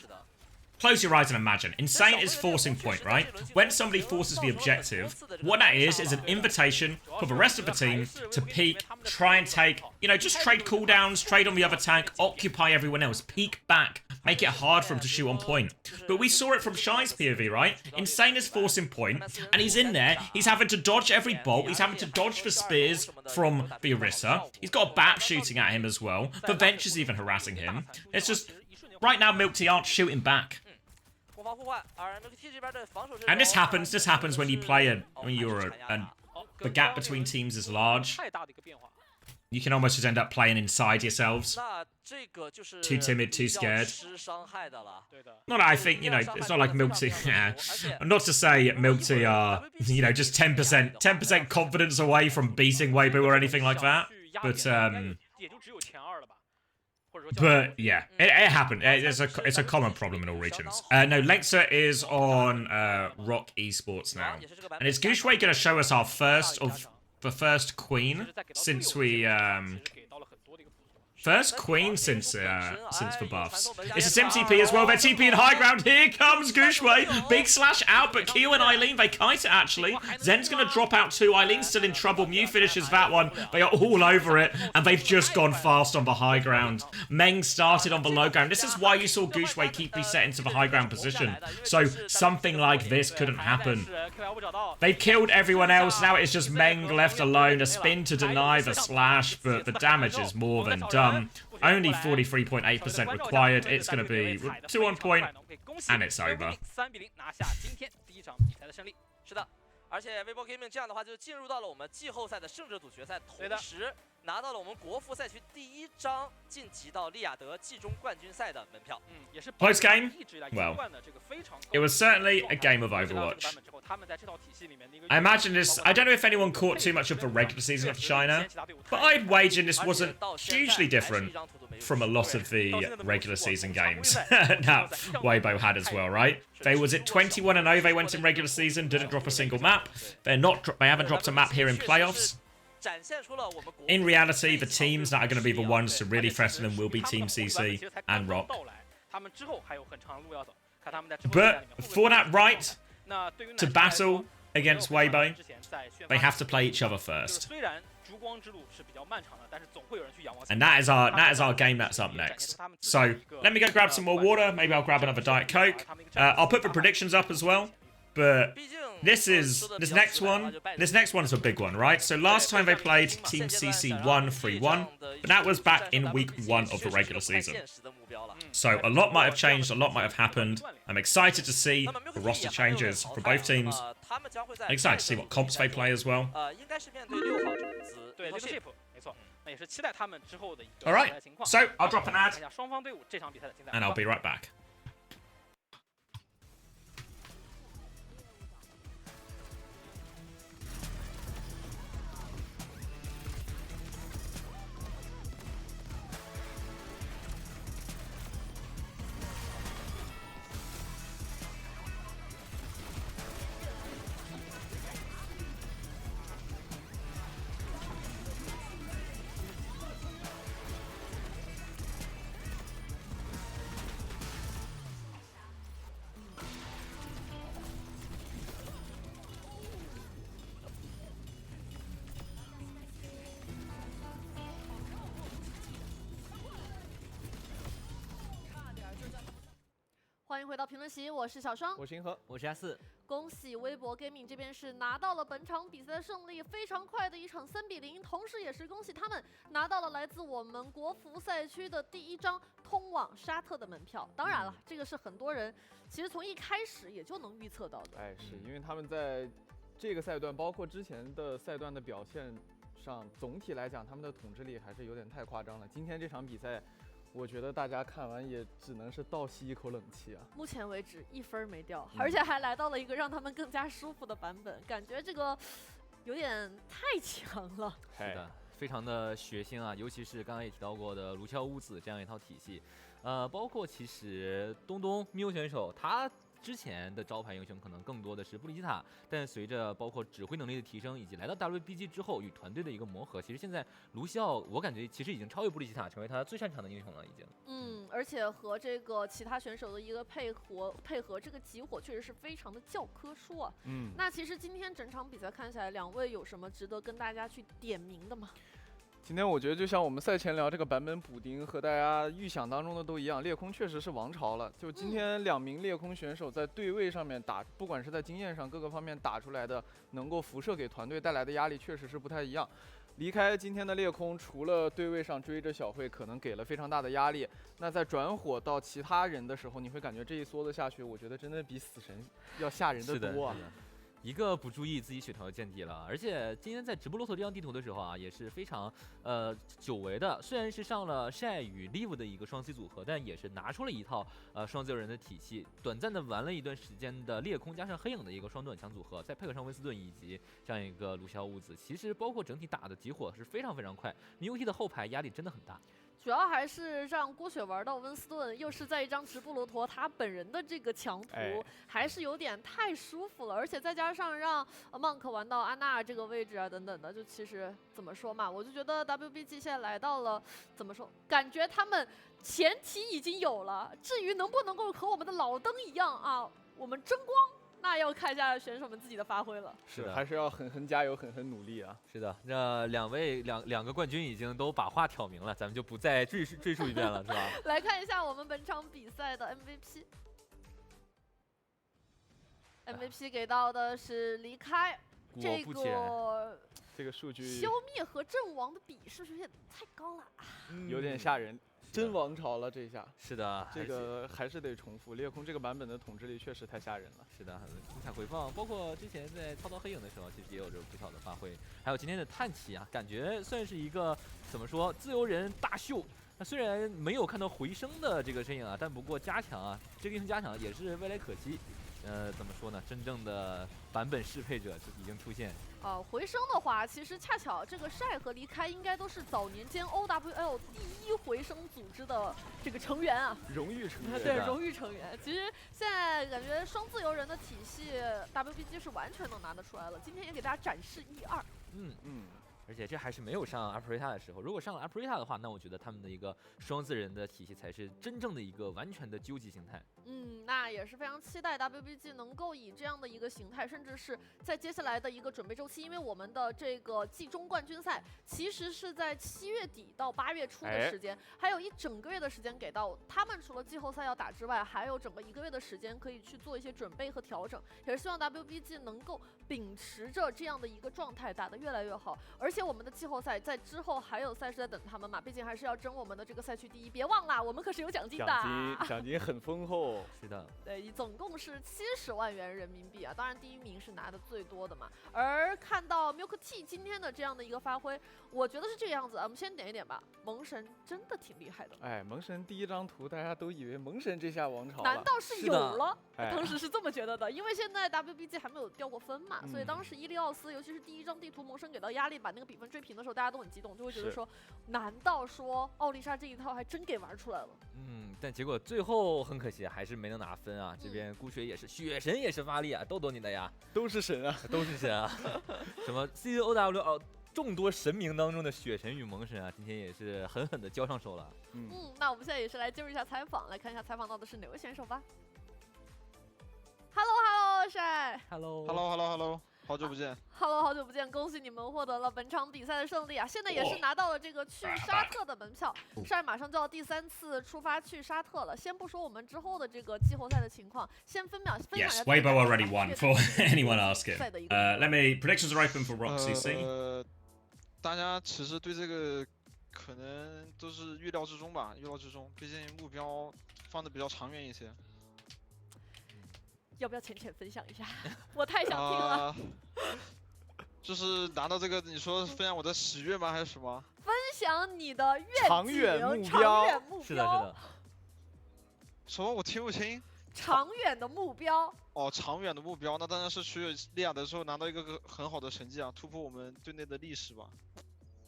close your eyes and imagine. Insane is forcing point, right? When somebody forces the objective, what that is an invitation for the rest of the team to peek, try and take, you know, just trade cooldowns, trade on the other tank, occupy everyone else, peek back, make it hard for him to shoot on point. But we saw it from Shy's POV, right? Insane is forcing point, and he's in there, he's having to dodge every bolt, he's having to dodge the spears from the Orisa, he's got a BAP shooting at him as well, the Venture's even harassing him. It's just, right now Milk Tea aren't shooting back. And this happens when you play the gap between teams is large. You can almost just end up playing inside yourselves. Too timid, too scared. Not that I think, you know, it's not like Milk Tea. Not to say Milk Tea are, you know, just 10% confidence away from beating Weibo or anything like that. But yeah, it happened. It's a common problem in all regions. No, Lexa is on Rock Esports now, and is Guxue going to show us our first queen since we First queen since the buffs. It's a sim TP as well. They're TPing high ground. Here comes Guxue. Big slash out, but Keo and Eileen, they kite it actually. Zen's going to drop out too. Eileen's still in trouble. Mew finishes that one. They are all over it, and they've just gone fast on the high ground. Meng started on the low ground. This is why you saw Guxue keep reset into the high ground position. So something like this couldn't happen. They've killed everyone else. Now it's just Meng left alone. A spin to deny the slash, but the damage is more than done. Only 43.8% required. It's going to be 2 on point, and it's over. 而且 Weibo Gaming 这样的话就进入到了我们季后赛的胜者组决赛，同时拿到了我们国服赛区第1张晋级到利雅得季中冠军赛的门票。也是 Close game? Well, it was certainly a game of Overwatch. I imagine this. I don't know if anyone caught too much of the regular season of China, but I'd wager this wasn't hugely different from a lot of the regular season games that Weibo had as well, right? They was it 21-0 they went in regular season, didn't drop a single map. They haven't dropped a map here in playoffs. In reality, the teams that are going to be the ones to really threaten them will be Team CC and Rock. But for that right to battle against Weibo, they have to play each other first. And that is our game that's up next. So let me go grab some more water. Maybe I'll grab another Diet Coke. I'll put the predictions up as well. But this next one is a big one, right? So last time they played, Team CC won 3-1, but that was back in week 1 of the regular season. So a lot might have changed, a lot might have happened. I'm excited to see the roster changes for both teams. I'm excited to see what comps they play as well. Alright, so I'll drop an ad, and I'll be right back.欢迎回到评论席，我是小双，我是银河，我是亚四。恭喜微博 Gaming 这边是拿到了本场比赛的胜利，非常快的一场3-0，同时也是恭喜他们拿到了来自我们国服赛区的第1张通往沙特的门票。当然了，这个是很多人其实从一开始也就能预测到的。哎，是因为他们在这个赛段，包括之前的赛段的表现上，总体来讲他们的统治力还是有点太夸张了。今天这场比赛，我觉得大家看完也只能是倒吸一口冷气啊！目前为止1分没掉，而且还来到了一个让他们更加舒服的版本，感觉这个有点太强了。是的，非常的血腥啊！尤其是刚刚也提到过的卢肖乌子这样一套体系，包括其实东东缪选手他。之前的招牌英雄可能更多的是布里吉塔，但随着包括指挥能力的提升，以及来到 WBG 之后与团队的一个磨合，其实现在卢西奥我感觉其实已经超越布里吉塔，成为他最擅长的英雄了，已经。而且和这个其他选手的一个配合，这个集火确实是非常的教科书啊。那其实今天整场比赛看下来，两位有什么值得跟大家去点名的吗？今天我觉得就像我们赛前聊这个版本补丁和大家预想当中的都一样，裂空确实是王朝了。就今天2名裂空选手在对位上面打，不管是在经验上各个方面打出来的，能够辐射给团队带来的压力确实是不太一样。离开今天的裂空，除了对位上追着小慧可能给了非常大的压力，那在转火到其他人的时候，你会感觉这一梭子下去，我觉得真的比死神要吓人的多啊。一个不注意自己血条就见底了，而且今天在直播骆驼这张地图的时候啊，也是非常久违的。虽然是上了晒与 Live 的一个双 C 组合，但也是拿出了一套双自由人的体系，短暂的玩了一段时间的裂空加上黑影的一个双短强组合，再配合上温斯顿以及这样一个卢肖乌子，其实包括整体打的集火是非常非常快。UT 的后排压力真的很大。主要还是让郭雪玩到温斯顿，又是在一张直布罗陀，他本人的这个强图还是有点太舒服了，而且再加上让Monk 玩到安娜这个位置啊等等的，就其实怎么说嘛，我就觉得 WBG 现在来到了怎么说，感觉他们前提已经有了，至于能不能够和我们的老登一样啊，我们争光。那要看一下选手们自己的发挥了。是的，还是要狠加油，狠努力啊！是的，这两个冠军已经都把话挑明了，咱们就不再赘述一遍了，是吧？来看一下我们本场比赛的 MVP 给到的是离开这个数据消灭和阵亡的比是不是有点太高了？有点吓人。真王朝了这下。是的，这个还是得重复，裂空这个版本的统治力确实太吓人了。是的，精彩回放，包括之前在操刀黑影的时候，其实也有这种不小的发挥。还有今天的叹气啊，感觉算是一个怎么说自由人大秀。那虽然没有看到回声的这个身影啊，但不过加强啊，这个英雄加强也是未来可期。怎么说呢？真正的版本适配者就已经出现。回声的话，其实恰巧这个晒和离开应该都是早年间 OWL 第一回声组织的这个成员啊，荣誉成员。对，荣誉成员。其实现在感觉双自由人的体系 WBG 是完全能拿得出来了。今天也给大家展示一二。而且这还是没有上阿普瑞塔的时候，如果上了阿普瑞塔的话，那我觉得他们的一个双自人的体系才是真正的一个完全的究极形态。那也是非常期待 WBG 能够以这样的一个形态，甚至是在接下来的一个准备周期，因为我们的这个季中冠军赛其实是在7月底到8月初的时间，还有1整个月的时间给到他们。除了季后赛要打之外，还有整个1个月的时间可以去做一些准备和调整，也是希望 WBG 能够秉持着这样的一个状态打得越来越好。而且我们的季后赛在之后还有赛事在等他们嘛，毕竟还是要争我们的这个赛区第一，别忘了我们可是有奖金的，奖金很丰厚。是的，对，总共是70万元人民币啊，当然第1名是拿的最多的嘛。而看到 Milk Tea 今天的这样的一个发挥，我觉得是这个样子啊。我们先点一点吧，萌神真的挺厉害的。萌神第1张图大家都以为萌神这下王朝了，难道是有了？当时是这么觉得的，因为现在 WBG 还没有掉过分嘛，所以当时伊利奥斯，尤其是第1张地图萌神给到压力，把那个比分追平的时候，大家都很激动，就会觉得说，难道说奥丽莎这一套还真给玩出来了？但结果最后很可惜，还是没能拿分啊。这边孤雪也是，雪神也是发力啊，逗你的呀，都是神啊，都是神啊。什么 COW 众多神明当中的雪神与萌神啊，今天也是狠狠的交上手了。那我们现在也是来进入一下采访，来看一下采访到的是哪位选手吧。Hello， 帅。Hello， 好久不见。Hello， 好久不见，恭喜你们获得了本场比赛的胜利啊！现在也是拿到了这个去沙特的门票，帅马上就要第3次出发去沙特了。先不说我们之后的这个季后赛的情况，先分享一下。Yes, Weibo already won for anyone asking. Let me predictions are open for OWCS. 大家其实对这个可能都是预料之中吧，毕竟目标放的比较长远一些。要不要浅浅分享一下？我太想听了。就是拿到这个，你说分享我的喜悦吗？还是什么？分享你的愿景、长远目标。是的。什么？我听不清。长远的目标。长远的目标，那当然是去利雅得之后拿到一个很好的成绩啊，突破我们队内的历史吧。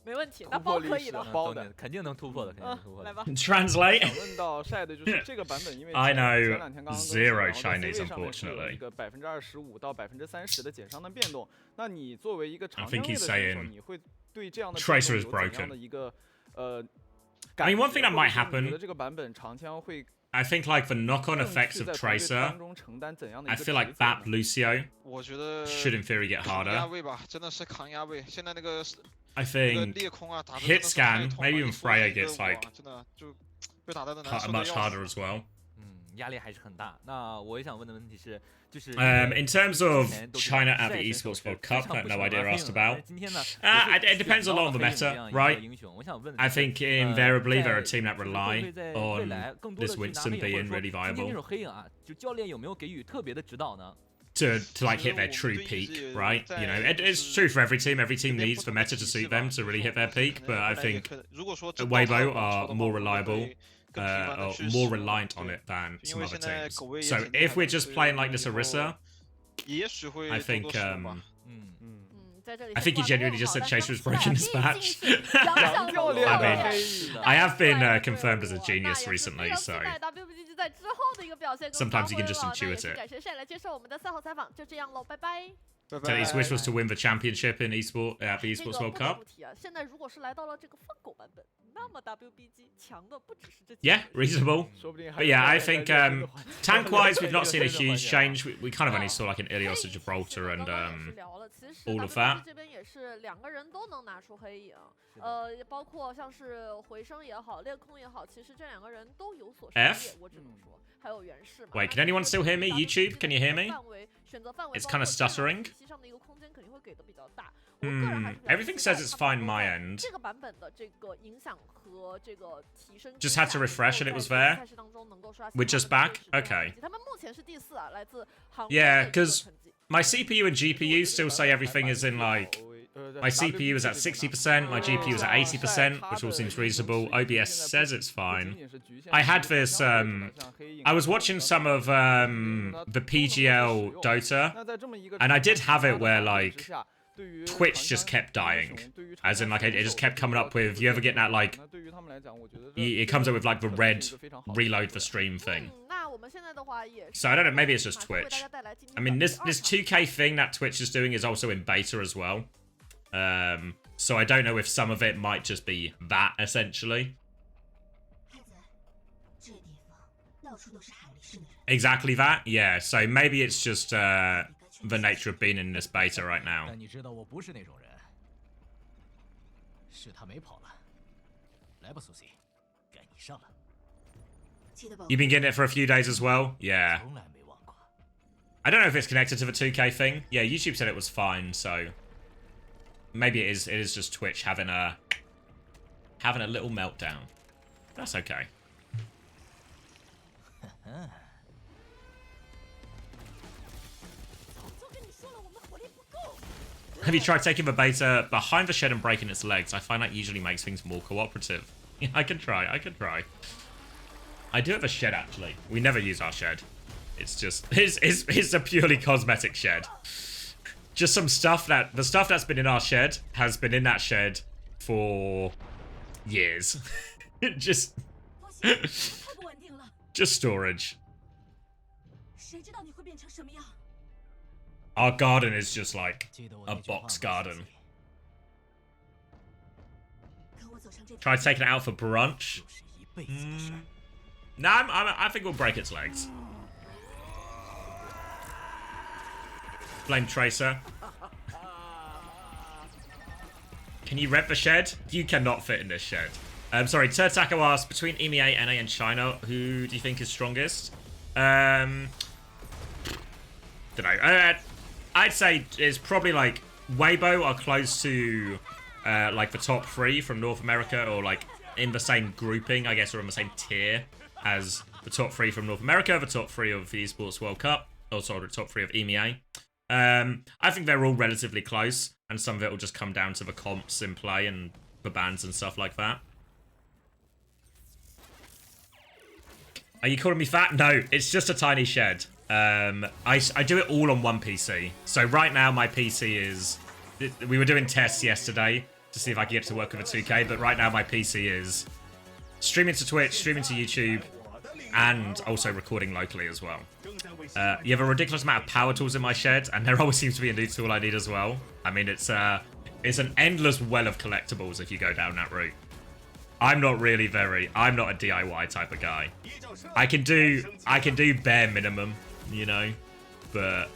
没问题，那包可以的，包的肯定能突破的，肯定能突破的。来吧。Translate。想问到晒的就是这个版本，因为 I know 前2天刚刚 zero Chinese unfortunately 一个25%到30%的减伤的变动。那你作为一个长枪位的选手，你会对这样的 Tracer is 怎样的一个I mean, one thing that might happen. 觉得这个版本长枪会 I think like the knock-on effects of Tracer, I feel like Bap Lucio should in theory get harder. I think hit scan, maybe even Freya gets like much harder as well. 压力还是很大。那我也想问的问题是，就是in terms of China at the Esports World Cup, I have no idea asked about. It depends a lot on the meta, right? I think invariably there are a team that rely on this Winston being really viable. 就教练有没有给予特别的指导呢？ To like hit their true peak, right? You know, it's true for every team. Every team needs the meta to suit them to really hit their peak. But I think Weibo are more reliable. Or more reliant on it than some other teams. So if we're just playing like this Orisa, I think he genuinely just said Chaser was broken this match. I have been confirmed as a genius recently, so sometimes you can just intuit it. So his wish was to win the championship in esport at the Esports World Cup. Yeah, reasonable. But yeah, I think tank-wise, we've not seen a huge change. We kind of only saw like an Ilios of Gibraltar and all of that. 包括像是回声也好，裂空也好，其实这2个人都有所 F 我只能说，还有袁氏。 Wait, can anyone still hear me? YouTube, can you hear me? It's kind of stuttering. 我个人还是比较 Everything 期待 says it's 他 fine 们能 my 在 end. 这个版本的这个影响和这个提升 Just had to refresh and it was there. 赛事当中能够刷新 We're just 他们 back? 的队史 Okay. 他们目前是第4啊，来自韩国 Yeah, 的一个 'cause 成绩。 my CPU and GPU still say everything is in like my CPU is at 60%, my GPU is at 80%, which all seems reasonable. OBS says it's fine. I had this I was watching some of the PGL Dota, and I did have it where like Twitch just kept dying, as in like it just kept coming up with, you ever get that like it comes up with like the red reload the stream thing. 那我们现在的话也 So I don't know, maybe it's just 马上为大 Twitch. 家带来今 I 天 mean, 的 this 2K thing that Twitch is doing is also in beta as well. So I don't know if some of it might just be that, essentially. Exactly that, yeah. So maybe it's just the nature of being in this beta right now. 但你知道我不是那种人，是他没跑了。来吧，苏西，该你上了。 You've been getting it for a few days as well? Yeah. 从来没忘过。 I don't know if it's connected to the 2K thing. Yeah, YouTube said it was fine, so maybe it is just Twitch having a little meltdown. That's okay. Have you tried taking the beta behind the shed and breaking its legs? I find that usually makes things more cooperative. Yeah, I can try. I do have a shed, actually. We never use our shed. It's just... It's a purely cosmetic shed. Just some stuff that... The stuff that's been in our shed has been in that shed for years. Just storage. Our garden is just like a box garden. Try taking it out for brunch. Nah, I think we'll break its legs. Flame Tracer. Can you rep the shed? You cannot fit in this shed. Sorry, Turtako asks, between EMEA, NA, and China, who do you think is strongest? Don't know. I'd say it's probably like Weibo are close to like the top 3 from North America, or like in the same grouping, I guess, or in the same tier as the top 3 from North America, the top 3 of the Esports World Cup, or sorry, the top 3 of EMEA. I think they're all relatively close, and some of it will just come down to the comps in play and the bans and stuff like that. Are you calling me fat? No, it's just a tiny shed. I do it all on one PC. So right now my PC is... We were doing tests yesterday to see if I could get it to work with a 2K, but right now my PC is streaming to Twitch, streaming to YouTube, and also recording locally as well. You have a ridiculous amount of power tools in my shed, and there always seems to be a new tool I need as well. I mean, it's an endless well of collectibles if you go down that route. I'm not a DIY type of guy. I can do bare minimum, you know, but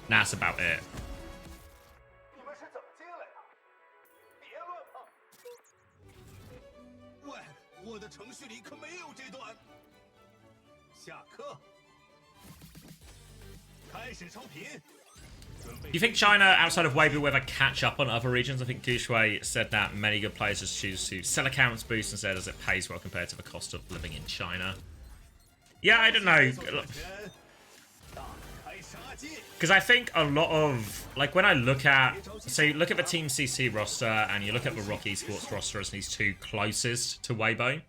that's about it. Do you think China, outside of Weibo, will ever catch up on other regions? I think Gushue said that many good players just choose to sell accounts, boost instead, as it pays well compared to the cost of living in China. Yeah, I don't know. Because I think a lot of, like, when I look at, say, look at the Team CC roster, and you look at the Rock Esports roster as these 2 closest to Weibo.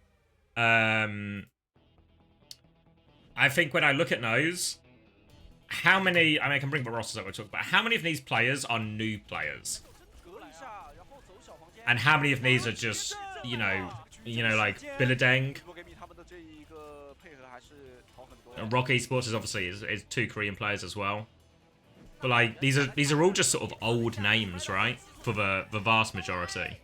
I think when I look at those, how many, I mean, I can bring the rosters up we're talking about, how many of these players are new players? And how many of these are just, you know, like, Bilideng? Rock Esports is obviously is 2 Korean players as well. But like these are all just sort of old names, right? For the vast majority.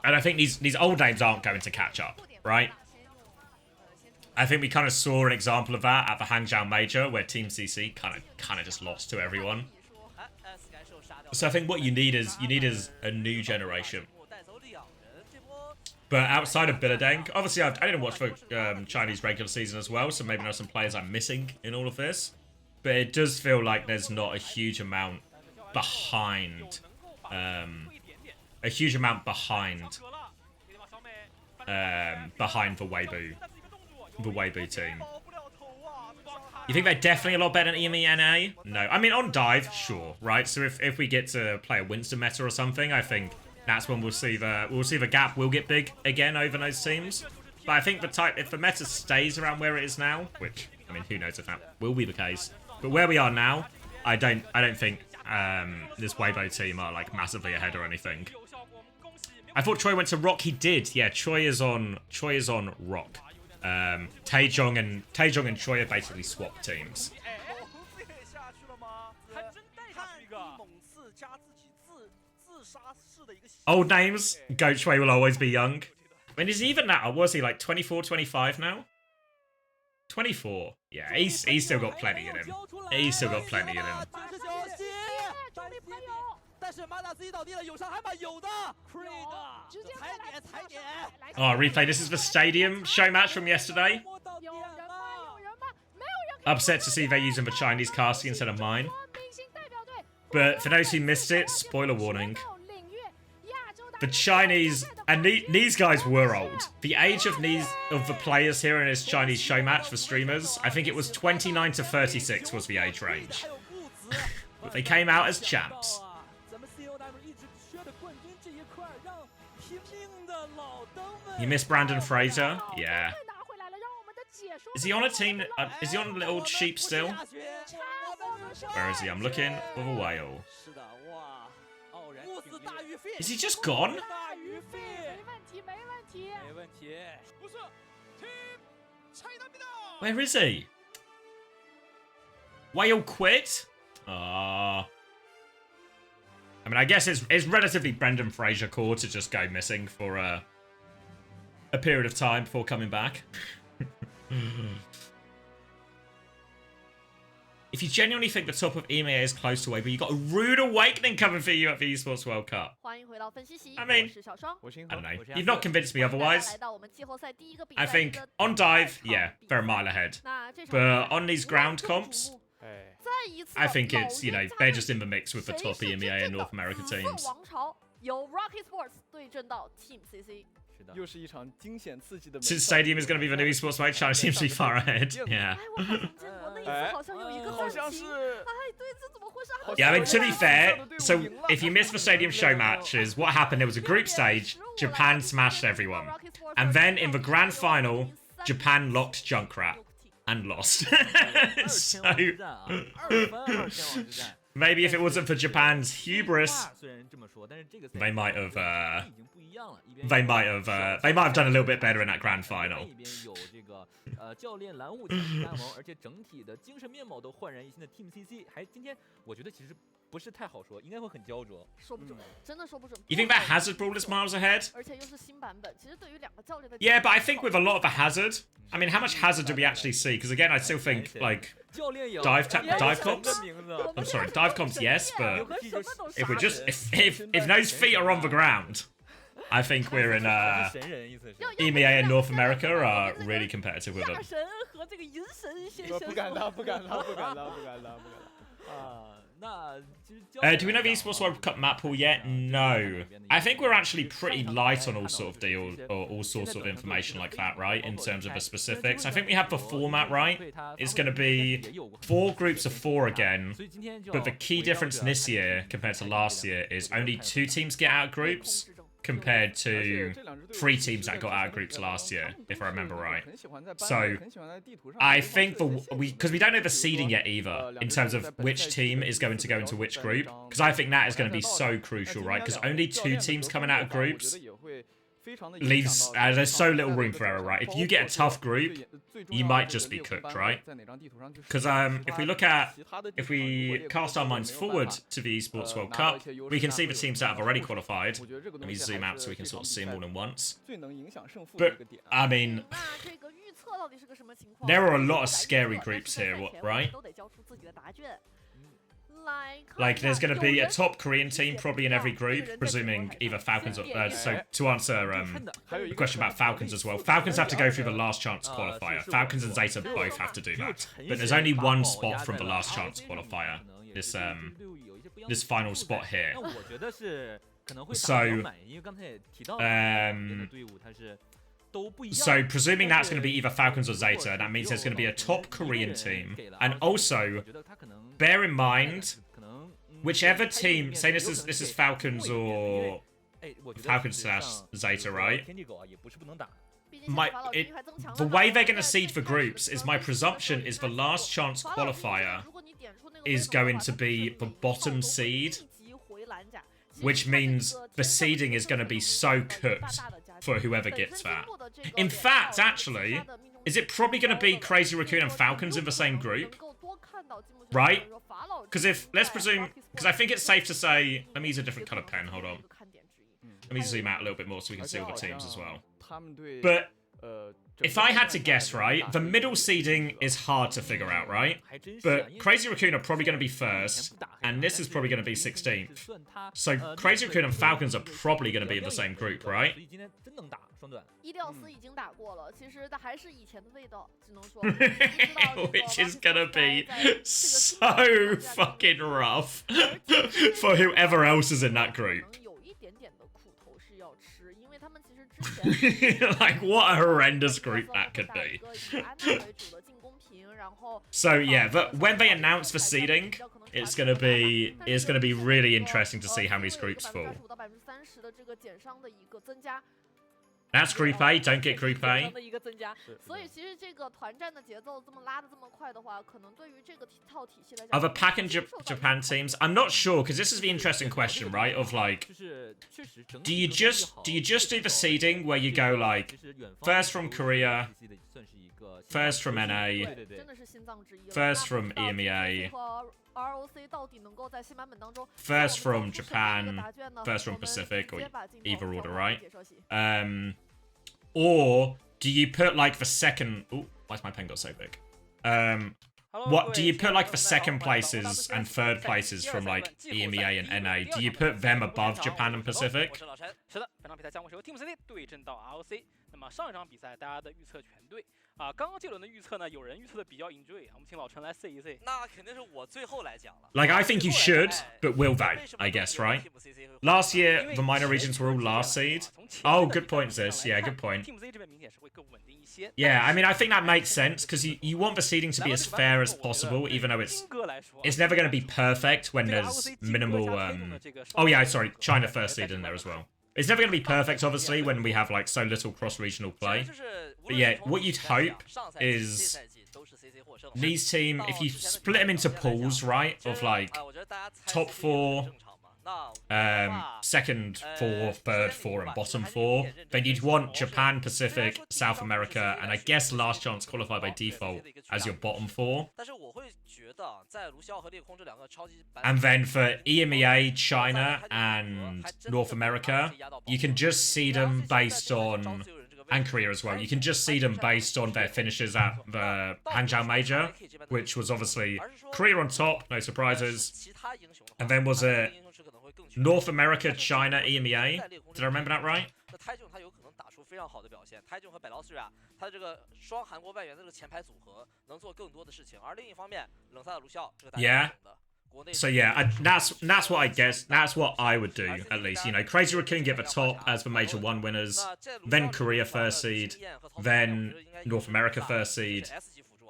And I think these old names aren't going to catch up, right? I think we kind of saw an example of that at the Hangzhou Major, where Team CC kind of just lost to everyone. So I think what you need is a new generation. But outside of Bilideng, obviously I didn't watch the Chinese regular season as well, so maybe there's some players I'm missing in all of this. But it does feel like there's not a huge amount behind. A huge amount behind. Behind the Weibo team. You think they're definitely a lot better than EMENA? No. I mean, on dive, sure, right? So if we get to play a Winston meta or something, I think that's when we'll see the gap will get big again over those teams. But I think if the meta stays around where it is now, which I mean, who knows if that will be the case. But where we are now, I don't think this Weibo team are like massively ahead or anything. I thought Choi went to Rock. He did. Yeah, Choi is on Rock. Taejong and Choi are basically swap teams. Old names. Go Choi will always be young. I mean, is he even that? Or was he like 24, 25 now? 24. Yeah, he's still got plenty in him. He's still got plenty in him. Oh, replay. This is the stadium show match from yesterday. Upset to see they're using the Chinese casting instead of mine. But for those who missed it, spoiler warning. The Chinese, and these guys were old. The age of the players here in this Chinese show match for streamers, I think it was 29 to 36 was the age range. But they came out as champs. You miss Brandon Fraser? Yeah. Is he on a team? Is he on a little sheep still? Where is he? I'm looking for the whale. Is he just gone? Where is he? Whale quit? I mean, I guess it's relatively Brendan Fraser core to just go missing for a period of time before coming back. If you genuinely think the top of EMEA is close to Weibo, you got a rude awakening coming for you at the Esports World Cup. I mean, I don't know. You've not convinced me otherwise. I think on dive, yeah, they're a mile ahead. But on these ground comps, I think it's, you know, they're just in the mix with the top EMEA and North America teams. Since Stadium is going to be the new esports mode, China seems to be far ahead. Yeah. Yeah, I mean, to be fair, so if you missed the Stadium show matches, what happened, there was a group stage, Japan smashed everyone. And then in the grand final, Japan locked Junkrat and lost. So, maybe if it wasn't for Japan's hubris, they might have done a little bit better in that grand final. You think that Hazard Brawl is miles ahead? Yeah, but I think with a lot of the Hazard, I mean, how much Hazard do we actually see? Because again, I still think like dive comps. I'm sorry, dive comps, yes, but if we're just if those feet are on the ground, I think we're in EMEA and North America are really competitive with them. Do we know the Esports World Cup map pool yet? No. I think we're actually pretty light on all sort of deals or all sorts of information like that, right? In terms of the specifics. I think we have the format right. It's going to be 4 groups of 4 again. But the key difference this year compared to last year is only 2 teams get out of groups, compared to 3 teams that got out of groups last year, if I remember right. So, I think because we don't know the seeding yet either, in terms of which team is going to go into which group, because I think that is going to be so crucial, right? Because only 2 teams coming out of groups leaves, there's so little room for error, right? If you get a tough group, you might just be cooked, right? Because if we cast our minds forward to the Esports World Cup, we can see the teams that have already qualified. Let me zoom out so we can sort of see them all in once. But, I mean, there are a lot of scary groups here, right? Like, there's going to be a top Korean team probably in every group, presuming either Falcons or... so, to answer the question about Falcons as well, Falcons have to go through the last chance qualifier. Falcons and Zeta both have to do that. But there's only one spot from the last chance qualifier this final spot here. 那我觉得是可能会 So, 打得比较满意，因为刚才也提到了两边的队伍它是都不一样。 So presuming that's going to be either Falcons or Zeta, that means there's going to be a top Korean team. And also, bear in mind, whichever team, say this is Falcons or Falcons/Zeta, right? The way they're going to seed for groups is my presumption is the last chance qualifier is going to be the bottom seed, which means the seeding is going to be so cooked for whoever gets that. In fact, actually, is it probably going to be Crazy Raccoon and Falcons in the same group? Right? Because if, let's presume, because I think it's safe to say, let me use a different color pen, hold on. Let me zoom out a little bit more so we can see all the teams as well. But if I had to guess, right, the middle seeding is hard to figure out, right? But Crazy Raccoon are probably going to be first, and this is probably going to be 16th. So Crazy Raccoon and Falcons are probably going to be in the same group, right? 伊利奥斯已经打过了，其实还是以前的味道，只能说。Which is gonna be so fucking rough for whoever else is in that group. 有一点点的苦头是要吃，因为他们其实之前 like what a horrendous group that could be. So yeah, but when they announce the seeding, it's gonna be really interesting to see how many groups fall. That's Group A, don't get Group A. 所以其实这个团战的节奏这么拉的这么快的话，可能对于这个套体系来讲 Other Pac and Japan teams, I'm not sure because this is the interesting question, right? Of like, do you just do the seeding where you go like first from Korea, first from NA, first from EMEA, first from Japan, first from Pacific, or either order, right? Or do you put like the second... Oh, why's my pen got so big? What do you put like the second places and third places from like EMEA and NA? Do you put them above Japan and Pacific? 是的，本场比赛将会是由 Team CD 对阵到 ROC。那么上一场比赛大家的预测全对啊，刚刚这轮的预测呢，有人预测的比较 enjoy，我们请老陈来 say 一 say。那肯定是我最后来讲了。Like I think you should, but will they? I guess, right? Last year the minor regions were all last seed. Oh, good point, Sis. Yeah, good point. Team CD 这边明显是会更稳定一些。Yeah, I mean I think that makes sense because you want the seeding to be as fair as possible, even though it's never going to be perfect when there's minimal. Oh yeah, sorry, China first seed in there as well. It's never going to be perfect, obviously, when we have like so little cross-regional play. But yeah, what you'd hope is these teams, if you split them into pools, right, of like top 4, second 4, third 4, and bottom 4, then you'd want Japan, Pacific, South America, and I guess last chance qualify by default as your bottom 4. And then for EMEA, China, and North America, you can just seed them based on, and Korea as well, you can just seed them based on their finishes at the Hangzhou Major, which was obviously Korea on top, no surprises. And then was it North America, China, EMEA? Did I remember that right? 非常好的表现，台囧和百劳斯啊，他的这个双韩国外援的这个前排组合能做更多的事情，而另一方面，冷萨的卢笑这个大家懂的。So yeah, that's what I guess. That's what I would do at least. You know, Crazy Raccoon get the top as the Major 1 winners, then Korea first seed, then North America first seed,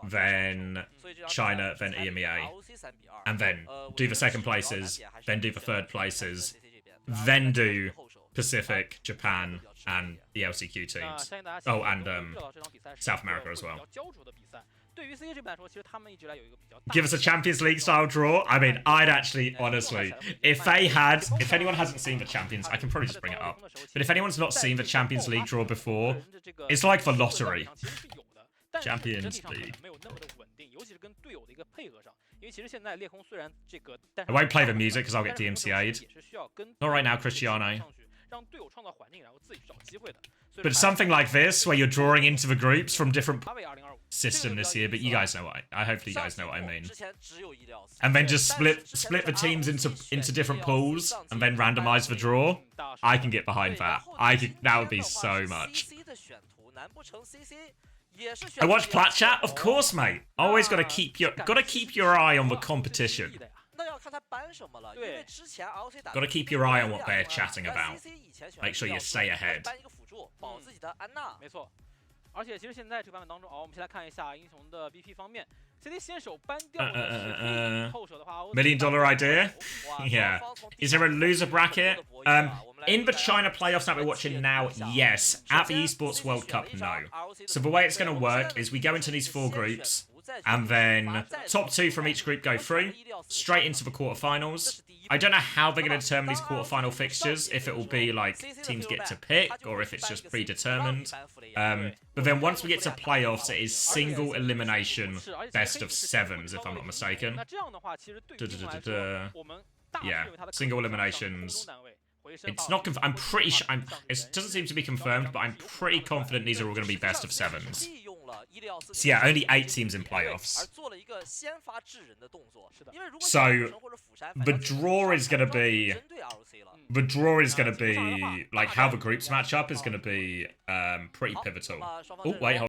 then China, then EMEA, and then do the second places, then do the third places, then do Pacific, Japan, and the LCQ teams. Oh, and South America as well. Give us a Champions League style draw. I mean, I'd actually, honestly, if anyone hasn't seen the Champions, I can probably just bring it up. But if anyone's not seen the Champions League draw before, it's like the lottery. Champions League. I won't play the music because I'll get DMCA'd. Not right now, Cristiano. But something like this, where you're drawing into the groups from different system this year, but you guys know what I hopefully you guys know what I mean. And then just split the teams into different pools and then randomize the draw. I can get behind that. That would be so much. I watch Plat Chat, of course, mate. Always gotta keep your eye on the competition. 看他搬什么了，因为之前 ROC 打 Gotta keep your eye on what they're chatting about. Make sure you stay ahead. 搬一个辅助，保自己的安娜。没错。而且其实现在这个版本当中，我们先来看一下英雄的 BP 方面 ，CD 先手搬掉的是可以后手的话 $1 million idea. Yeah. Is there a loser bracket? In the China playoffs that we're watching now, yes. At the Esports World Cup, no. So the way it's going to work is we go into these 4 groups, and then top 2 from each group go through, straight into the quarterfinals. I don't know how they're going to determine these quarterfinal fixtures, if it will be like teams get to pick, or if it's just predetermined. But then once we get to playoffs, it is single elimination best of 7s, if I'm not mistaken. Yeah, single eliminations. It's not. I'm pretty sure. It doesn't seem to be confirmed, but I'm pretty confident these are all going to be best of 7s. So yeah, only 8 teams in playoffs. So the draw is going to be. The draw is going to be like how the groups match up is going to be pretty pivotal. Oh wait, hold on.